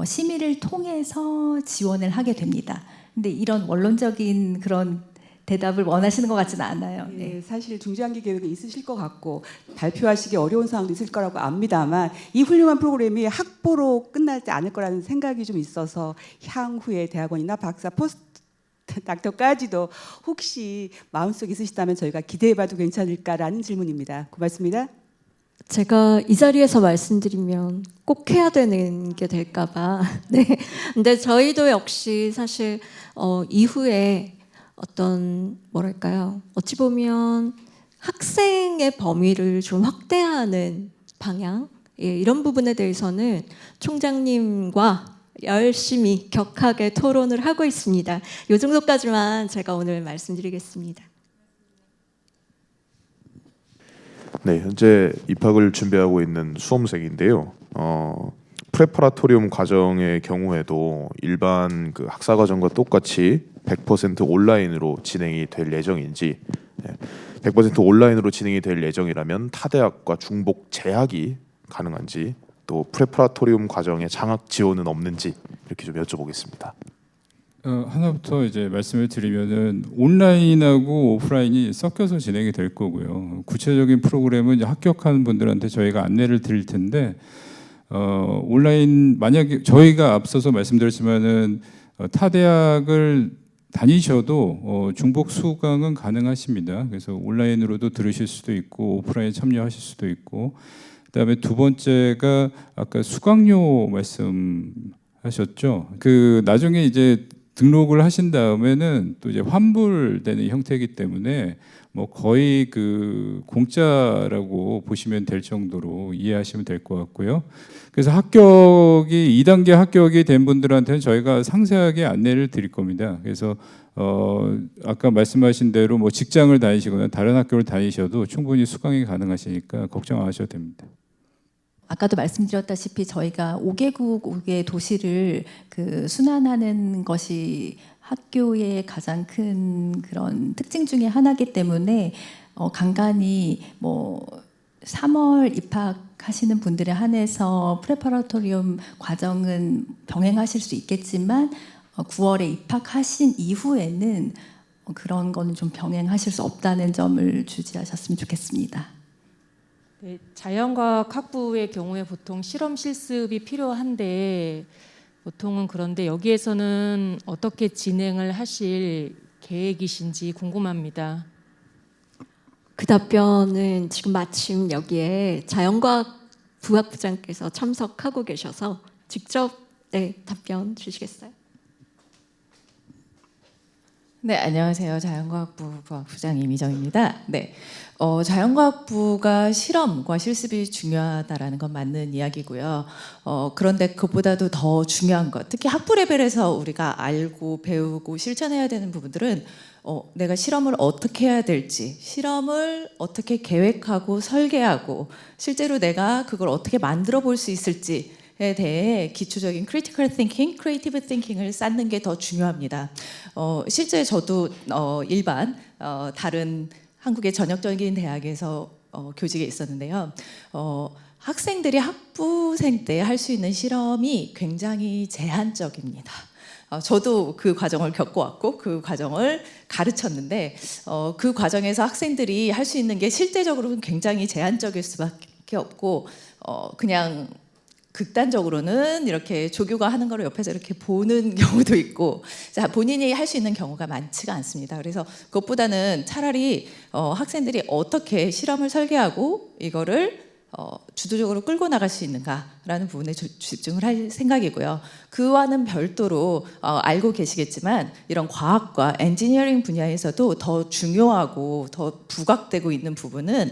심의를 통해서 지원을 하게 됩니다. 근데 이런 원론적인 그런 대답을 원하시는 것 같지는 않아요. 네, 사실 중장기 계획이 있으실 것 같고 발표하시기 어려운 상황도 있을 거라고 압니다만 이 훌륭한 프로그램이 학부로 끝나지 않을 거라는 생각이 좀 있어서 향후에 대학원이나 박사 포스트 닥터까지도 혹시 마음속에 있으시다면 저희가 기대해봐도 괜찮을까라는 질문입니다. 고맙습니다. 제가 이 자리에서 말씀드리면 꼭 해야 되는 게 될까봐. 네. 근데 저희도 역시 사실 이후에 어떤 뭐랄까요? 어찌 보면 학생의 범위를 좀 확대하는 방향 이런 부분에 대해서는 총장님과 열심히 격하게 토론을 하고 있습니다. 이 정도까지만 제가 오늘 말씀드리겠습니다. 네, 현재 입학을 준비하고 있는 수험생인데요. 프레파라토리움 과정의 경우에도 일반 그 학사 과정과 똑같이 100% 온라인으로 진행이 될 예정인지, 100% 온라인으로 진행이 될 예정이라면 타 대학과 중복 재학이 가능한지, 또 프레파라토리움 과정에 장학 지원은 없는지 이렇게 좀 여쭤보겠습니다. 하나부터 이제 말씀을 드리면은 온라인하고 오프라인이 섞여서 진행이 될 거고요. 구체적인 프로그램은 이제 합격한 분들한테 저희가 안내를 드릴 텐데 온라인 만약에 저희가 앞서서 말씀드렸지만은 타 대학을 다니셔도 중복 수강은 가능하십니다. 그래서 온라인으로도 들으실 수도 있고 오프라인 참여하실 수도 있고 그다음에 두 번째가 아까 수강료 말씀하셨죠. 그 나중에 이제 등록을 하신 다음에는 또 이제 환불되는 형태이기 때문에 뭐 거의 그 공짜라고 보시면 될 정도로 이해하시면 될 것 같고요. 그래서 2단계 합격이 된 분들한테는 저희가 상세하게 안내를 드릴 겁니다. 그래서 아까 말씀하신 대로 뭐 직장을 다니시거나 다른 학교를 다니셔도 충분히 수강이 가능하시니까 걱정 안 하셔도 됩니다. 아까도 말씀드렸다시피 저희가 5개국의 도시를 그 순환하는 것이 학교의 가장 큰 그런 특징 중에 하나이기 때문에 간간히 뭐 3월 입학하시는 분들에 한해서 프레파라토리움 과정은 병행하실 수 있겠지만 9월에 입학하신 이후에는 그런 거는 좀 병행하실 수 없다는 점을 주지하셨으면 좋겠습니다. 네, 자연과학 학부의 경우에 보통 실험 실습이 필요한데 보통은 그런데 여기에서는 어떻게 진행을 하실 계획이신지 궁금합니다. 그 답변은 지금 마침 여기에 자연과학 부학부장께서 참석하고 계셔서 직접 답변 주시겠어요? 네, 안녕하세요. 자연과학부 부장 이미정입니다. 네, 자연과학부가 실험과 실습이 중요하다라는 건 맞는 이야기고요. 그런데 그것보다도 더 중요한 것, 특히 학부 레벨에서 우리가 알고 배우고 실천해야 되는 부분들은 내가 실험을 어떻게 해야 될지, 실험을 어떻게 계획하고 설계하고 실제로 내가 그걸 어떻게 만들어 볼 수 있을지에 대해 기초적인 critical thinking, creative thinking을 쌓는 게 더 중요합니다. 실제 저도 일반 다른 한국의 전역적인 대학에서 교직에 있었는데요. 학생들이 학부생 때 할 수 있는 실험이 굉장히 제한적입니다. 저도 그 과정을 겪어왔고 그 과정을 가르쳤는데 그 과정에서 학생들이 할 수 있는 게 실제적으로는 굉장히 제한적일 수밖에 없고 그냥 극단적으로는 이렇게 조교가 하는 걸 옆에서 이렇게 보는 경우도 있고 자, 본인이 할 수 있는 경우가 많지가 않습니다. 그래서 그것보다는 차라리 학생들이 어떻게 실험을 설계하고 이거를 주도적으로 끌고 나갈 수 있는가라는 부분에 집중을 할 생각이고요. 그와는 별도로 알고 계시겠지만 이런 과학과 엔지니어링 분야에서도 더 중요하고 더 부각되고 있는 부분은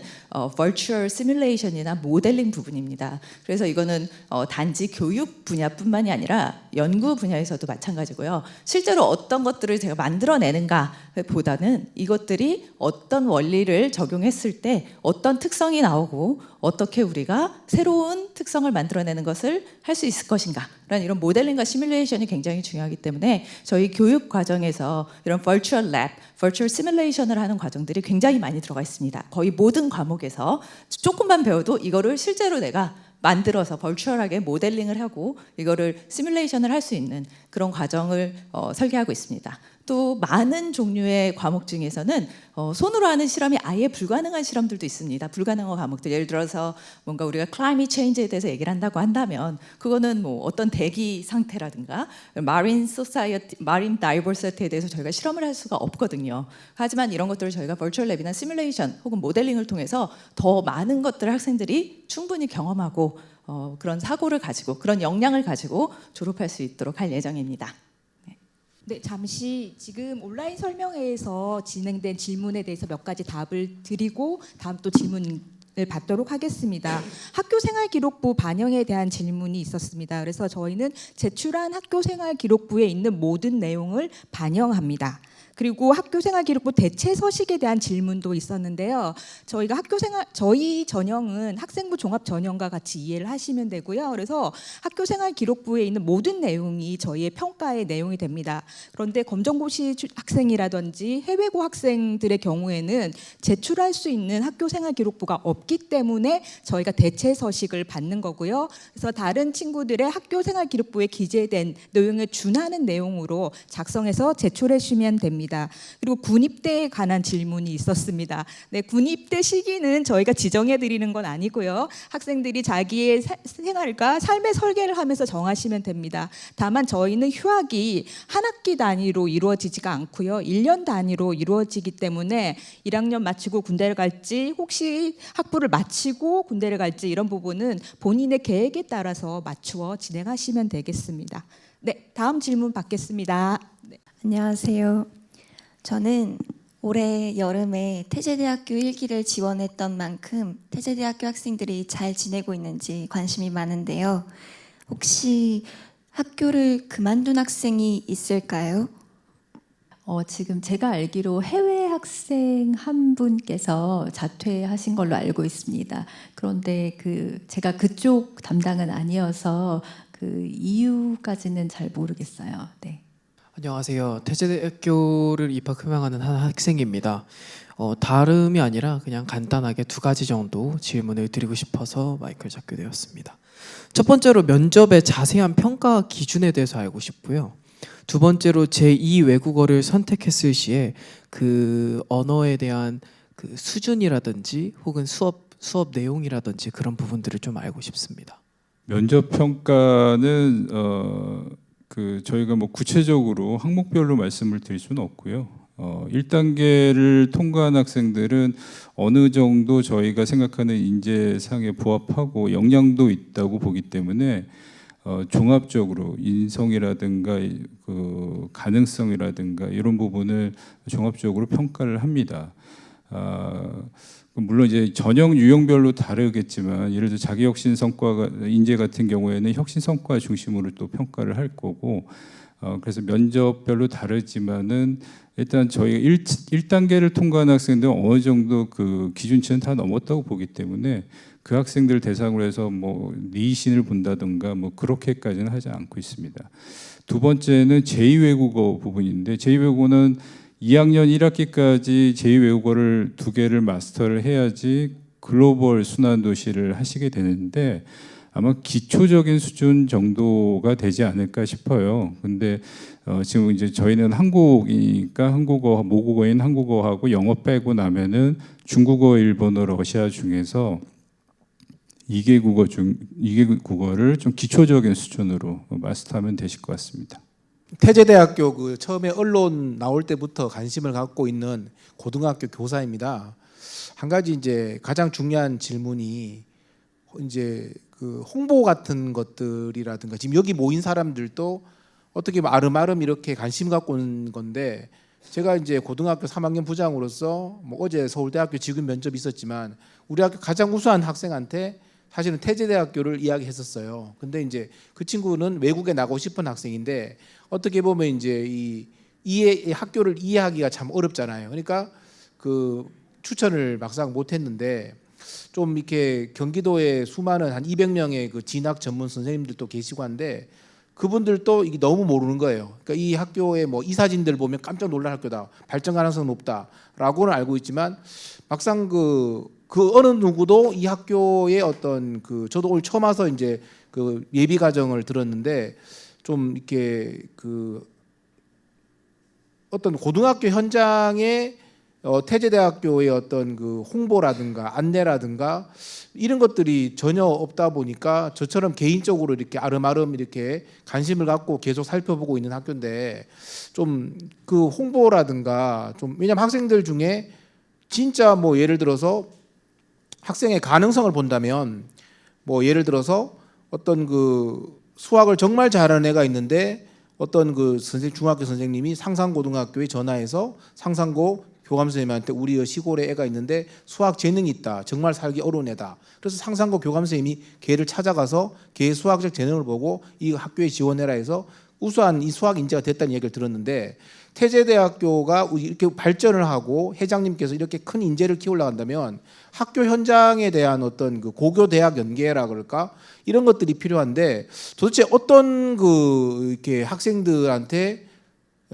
virtual simulation이나 모델링 부분입니다. 그래서 이거는 단지 교육 분야뿐만이 아니라 연구 분야에서도 마찬가지고요. 실제로 어떤 것들을 제가 만들어내는가 보다는 이것들이 어떤 원리를 적용했을 때 어떤 특성이 나오고 어떻게 우리가 새로운 특성을 만들어내는 것을 할 수 있을 것인가 라는 이런 모델링과 시뮬레이션이 굉장히 중요하기 때문에 저희 교육 과정에서 이런 virtual lab, virtual simulation을 하는 과정들이 굉장히 많이 들어가 있습니다. 거의 모든 과목에서 조금만 배워도 이거를 실제로 내가 만들어서 벌추얼하게 모델링을 하고 이거를 시뮬레이션을 할 수 있는 그런 과정을 설계하고 있습니다. 또 많은 종류의 과목 중에서는 손으로 하는 실험이 아예 불가능한 실험들도 있습니다. 불가능한 과목들, 예를 들어서 뭔가 우리가 climate change에 대해서 얘기를 한다고 한다면 그거는 뭐 어떤 대기 상태라든가 marine society, marine diversity에 대해서 저희가 실험을 할 수가 없거든요. 하지만 이런 것들을 저희가 virtual lab이나 시뮬레이션 혹은 모델링을 통해서 더 많은 것들을 학생들이 충분히 경험하고 그런 사고를 가지고 그런 역량을 가지고 졸업할 수 있도록 할 예정입니다. 네, 잠시 지금 온라인 설명회에서 진행된 질문에 대해서 몇 가지 답을 드리고 다음 또 질문을 받도록 하겠습니다. 학교생활기록부 반영에 대한 질문이 있었습니다. 그래서 저희는 제출한 학교생활기록부에 있는 모든 내용을 반영합니다. 그리고 학교생활기록부 대체 서식에 대한 질문도 있었는데요. 저희가 저희 전형은 학생부 종합 전형과 같이 이해를 하시면 되고요. 그래서 학교생활기록부에 있는 모든 내용이 저희의 평가의 내용이 됩니다. 그런데 검정고시 학생이라든지 해외고 학생들의 경우에는 제출할 수 있는 학교생활기록부가 없기 때문에 저희가 대체 서식을 받는 거고요. 그래서 다른 친구들의 학교생활기록부에 기재된 내용에 준하는 내용으로 작성해서 제출해 주시면 됩니다. 그리고 군입대에 관한 질문이 있었습니다. 네, 군입대 시기는 저희가 지정해 드리는 건 아니고요. 학생들이 자기의 생활과 삶의 설계를 하면서 정하시면 됩니다. 다만 저희는 휴학이 한 학기 단위로 이루어지지가 않고요. 1년 단위로 이루어지기 때문에 1학년 마치고 군대를 갈지 혹시 학부를 마치고 군대를 갈지 이런 부분은 본인의 계획에 따라서 맞추어 진행하시면 되겠습니다. 네, 다음 질문 받겠습니다. 네. 안녕하세요. 저는 올해 여름에 태제대학교 1기를 지원했던 만큼 태제대학교 학생들이 잘 지내고 있는지 관심이 많은데요. 혹시 학교를 그만둔 학생이 있을까요? 지금 제가 알기로 해외 학생 한 분께서 자퇴하신 걸로 알고 있습니다. 그런데 제가 그쪽 담당은 아니어서 그 이유까지는 잘 모르겠어요. 네. 안녕하세요. 태제대학교를 입학 희망하는 한 학생입니다. 다름이 아니라 그냥 간단하게 두 가지 정도 질문을 드리고 싶어서 마이크를 잡게 되었습니다. 첫 번째로 면접의 자세한 평가 기준에 대해서 알고 싶고요. 두 번째로 제2 외국어를 선택했을 시에 그 언어에 대한 그 수준이라든지 혹은 수업 내용이라든지 그런 부분들을 좀 알고 싶습니다. 면접 평가는 저희가 뭐 구체적으로 항목별로 말씀을 드릴 수는 없고요. 1단계를 통과한 학생들은 어느 정도 저희가 생각하는 인재상에 부합하고 역량도 있다고 보기 때문에 종합적으로 인성이라든가 그 가능성이라든가 이런 부분을 종합적으로 평가를 합니다. 물론 이제 전형 유형별로 다르겠지만 예를 들어 자기 혁신 성과 인재 같은 경우에는 혁신 성과 중심으로 또 평가를 할 거고 그래서 면접별로 다르지만은 일단 저희가 1단계를 통과한 학생들은 어느 정도 그 기준치는 다 넘었다고 보기 때문에 그 학생들 대상으로 해서 뭐 리신을 본다든가 뭐 그렇게까지는 하지 않고 있습니다. 두 번째는 제2외국어 부분인데 제2외국어는 2학년 1학기까지 제2외국어를 2개를 마스터를 해야지 글로벌 순환 도시를 하시게 되는데 아마 기초적인 수준 정도가 되지 않을까 싶어요. 근데 지금 이제 저희는 한국이니까 한국어, 모국어인 한국어하고 영어 빼고 나면은 중국어, 일본어, 러시아 중에서 2개 국어를 좀 기초적인 수준으로 마스터하면 되실 것 같습니다. 태제대학교 그 처음에 언론 나올 때부터 관심을 갖고 있는 고등학교 교사입니다. 한 가지 이제 가장 중요한 질문이 이제 그 홍보 같은 것들이라든가 지금 여기 모인 사람들도 어떻게 아름아름 이렇게 관심 갖고 온 건데 제가 이제 고등학교 3학년 부장으로서 뭐 어제 서울대학교 지금 면접이 있었지만 우리 학교 가장 우수한 학생한테 사실은 태제대학교를 이야기했었어요. 근데 이제 그 친구는 외국에 나가고 싶은 학생인데 어떻게 보면 이제 이 학교를 이해하기가 참 어렵잖아요. 그러니까 그 추천을 막상 못했는데 좀 이렇게 경기도에 수많은 한 200명의 그 진학 전문 선생님들도 계시고 한데 그분들도 이게 너무 모르는 거예요. 그러니까 이 학교의 뭐 이 사진들 보면 깜짝 놀랄 학교다, 발전 가능성 높다라고는 알고 있지만 막상 그 어느 누구도 이 학교의 어떤 그 저도 오늘 처음 와서 이제 그 예비 과정을 들었는데 좀 이렇게 그 어떤 고등학교 현장에 태제대학교의 어떤 그 홍보라든가 안내라든가 이런 것들이 전혀 없다 보니까 저처럼 개인적으로 이렇게 아름아름 이렇게 관심을 갖고 계속 살펴보고 있는 학교인데 좀 그 홍보라든가 좀 왜냐면 학생들 중에 진짜 뭐 예를 들어서 학생의 가능성을 본다면 뭐 예를 들어서 어떤 그 수학을 정말 잘하는 애가 있는데 어떤 그 중학교 선생님이 상산고등학교에 전화해서 상산고 교감 선생님한테 우리 시골에 애가 있는데 수학 재능이 있다. 정말 살기 어려운 애다. 그래서 상산고 교감 선생님이 걔를 찾아가서 걔의 수학적 재능을 보고 이 학교에 지원해라 해서 우수한 이 수학 인재가 됐다는 얘기를 들었는데 태제대학교가 이렇게 발전을 하고 회장님께서 이렇게 큰 인재를 키우려고 학교 현장에 대한 어떤 그 고교 대학 연계라 그럴까 이런 것들이 필요한데 도대체 어떤 그 이렇게 학생들한테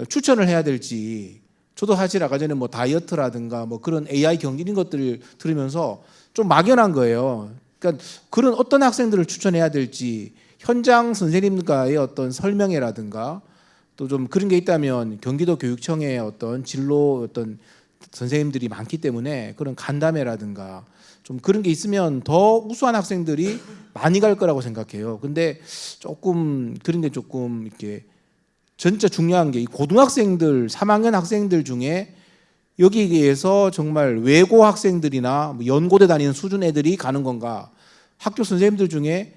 추천을 해야 될지 저도 사실 아까 전에 뭐 다이어트라든가 뭐 그런 AI 경기 이런 것들을 들으면서 좀 막연한 거예요. 그러니까 그런 어떤 학생들을 추천해야 될지 현장 선생님과의 어떤 설명회라든가 또 좀 그런 게 있다면 경기도 교육청의 어떤 진로 어떤 선생님들이 많기 때문에 그런 간담회라든가 좀 그런 게 있으면 더 우수한 학생들이 많이 갈 거라고 생각해요. 근데 조금 그런 게 조금 이렇게 진짜 중요한 게 이 고등학생들 3학년 학생들 중에 여기에서 정말 외고 학생들이나 뭐 연고대 다니는 수준 애들이 가는 건가 학교 선생님들 중에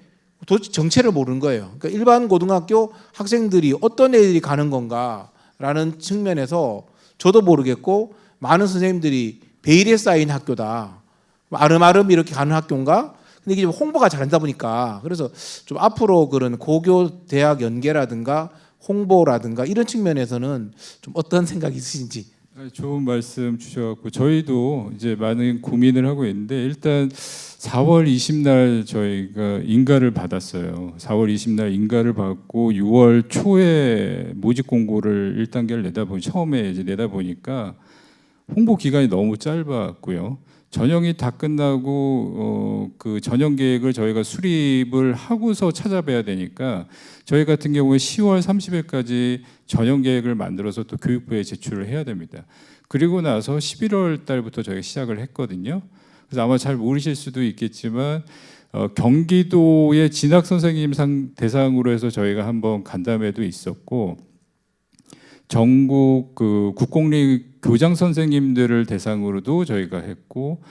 도대체 정체를 모르는 거예요. 그러니까 일반 고등학교 학생들이 어떤 애들이 가는 건가라는 측면에서 저도 모르겠고 많은 선생님들이 베일에 쌓인 학교다. 아름아름 이렇게 가는 학교인가? 근데 이게 좀 홍보가 잘 안 되다 보니까 그래서 좀 앞으로 그런 고교 대학 연계라든가 홍보라든가 이런 측면에서는 좀 어떤 생각이 있으신지. 좋은 말씀 주셔갖고 저희도 이제 많은 고민을 하고 있는데 일단 4월 20날 저희가 인가를 받았어요. 4월 20날 인가를 받고 6월 초에 모집 공고를 1단계를 처음에 이제 내다보니까 홍보 기간이 너무 짧았고요. 전형이 다 끝나고 그 전형 계획을 저희가 수립을 하고서 찾아뵈야 되니까 저희 같은 경우에 10월 30일까지 전형 계획을 만들어서 또 교육부에 제출을 해야 됩니다. 그리고 나서 11월 달부터 저희가 시작을 했거든요. 그래서 아마 잘 모르실 수도 있겠지만 경기도의 진학 선생님 대상으로 해서 저희가 한번 간담회도 있었고 전국 그 국공립 교장 선생님들을 대상으로도 저희가 했고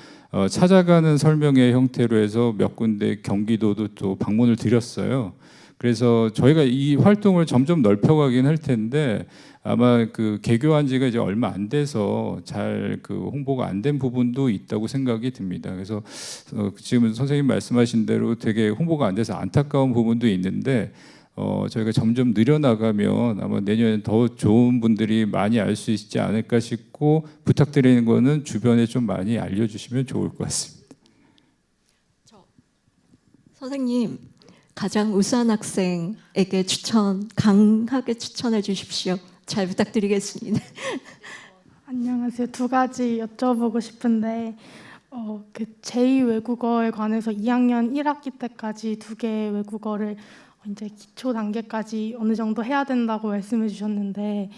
찾아가는 설명회 형태로 해서 몇 군데 경기도도 또 방문을 드렸어요. 그래서 저희가 이 활동을 점점 넓혀가긴 할 텐데 아마 그 개교한 지가 이제 얼마 안 돼서 잘 그 홍보가 안 된 부분도 있다고 생각이 듭니다. 그래서 지금 선생님 말씀하신 대로 되게 홍보가 안 돼서 안타까운 부분도 있는데 저희가 점점 늘려나가면 아마 내년에 더 좋은 분들이 많이 알 수 있지 않을까 싶고 부탁드리는 거는 주변에 좀 많이 알려주시면 좋을 것 같습니다. 선생님, 가장 우수한 학생에게 강하게 추천해 주십시오. 잘 부탁드리겠습니다. 안녕하세요. 두 가지 여쭤보고 싶은데 그 제2 외국어에 관해서 2학년 1학기 때까지 2개의 외국어를 이제 기초 단계까지 어느 정도 해야 된다고 말씀해 주셨는데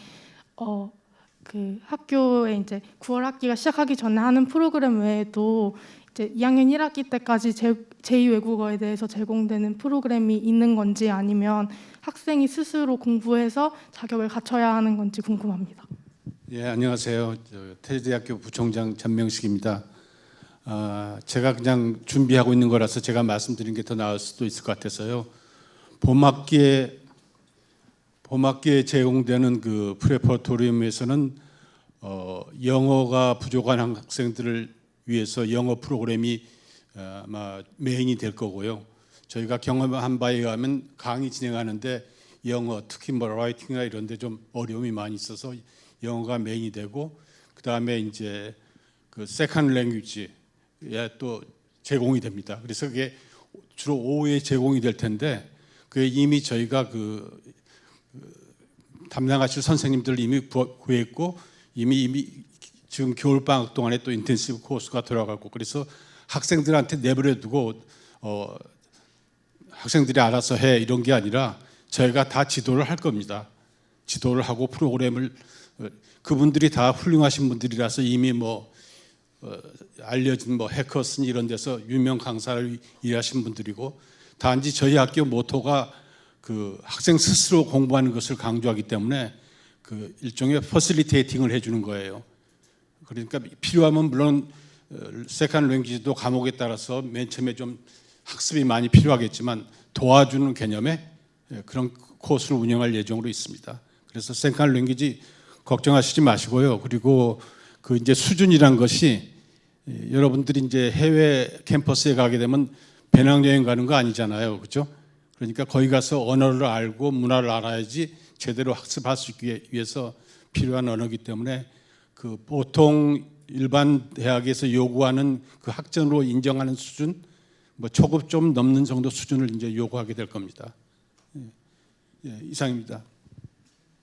그 학교에 이제 9월 학기가 시작하기 전에 하는 프로그램 외에도 이제 2학년 1학기 때까지 제2 외국어에 대해서 제공되는 프로그램이 있는 건지 아니면 학생이 스스로 공부해서 자격을 갖춰야 하는 건지 궁금합니다. 예, 안녕하세요. 태제대학교 부총장 전명식입니다. 제가 그냥 준비하고 있는 거라서 제가 말씀드린 게 더 나을 수도 있을 것 같아서요. 봄학기에 제공되는 그 프레퍼토리움에서는 영어가 부족한 학생들을 위해서 영어 프로그램이 아마 메인이 될 거고요. 저희가 경험한 바에 의하면 강의 진행하는데 영어, 특히 뭐 라이팅이나 이런 데 좀 어려움이 많이 있어서 영어가 메인이 되고 그다음에 이제 그 세컨드 랭귀지에 또 제공이 됩니다. 그래서 그게 주로 오후에 제공이 될 텐데 그게 이미 저희가 그 담당하실 선생님들 이미 구했고 이미 지금 겨울방학 동안에 또 인텐시브 코스가 들어가고 그래서 학생들한테 내버려 두고 학생들이 알아서 해 이런 게 아니라 저희가 다 지도를 할 겁니다. 지도를 하고 프로그램을 그분들이 다 훌륭하신 분들이라서 이미 뭐 알려진 뭐 해커슨 이런 데서 유명 강사를 일하신 분들이고 단지 저희 학교 모토가 그 학생 스스로 공부하는 것을 강조하기 때문에 그 일종의 퍼실리테이팅을 해주는 거예요. 그러니까 필요하면 물론 세컨드 랭귀지도 과목에 따라서 맨 처음에 좀 학습이 많이 필요하겠지만 도와주는 개념의 그런 코스를 운영할 예정으로 있습니다. 그래서 세컨드 랭귀지 걱정하시지 마시고요. 그리고 그 이제 수준이란 것이 여러분들이 이제 해외 캠퍼스에 가게 되면 배낭여행 가는 거 아니잖아요, 그렇죠? 그러니까 거기 가서 언어를 알고 문화를 알아야지 제대로 학습할 수 있기 위해서 필요한 언어이기 때문에 그 보통 일반 대학에서 요구하는 그 학점으로 인정하는 수준, 뭐 초급 좀 넘는 정도 수준을 이제 요구하게 될 겁니다. 예, 이상입니다.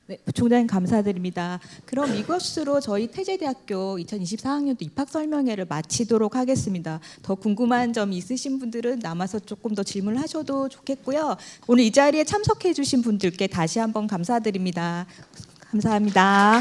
네, 부총장님 감사드립니다. 그럼 이것으로 저희 태제대학교 2024학년도 입학 설명회를 마치도록 하겠습니다. 더 궁금한 점이 있으신 분들은 남아서 조금 더 질문을 하셔도 좋겠고요. 오늘 이 자리에 참석해 주신 분들께 다시 한번 감사드립니다. 감사합니다.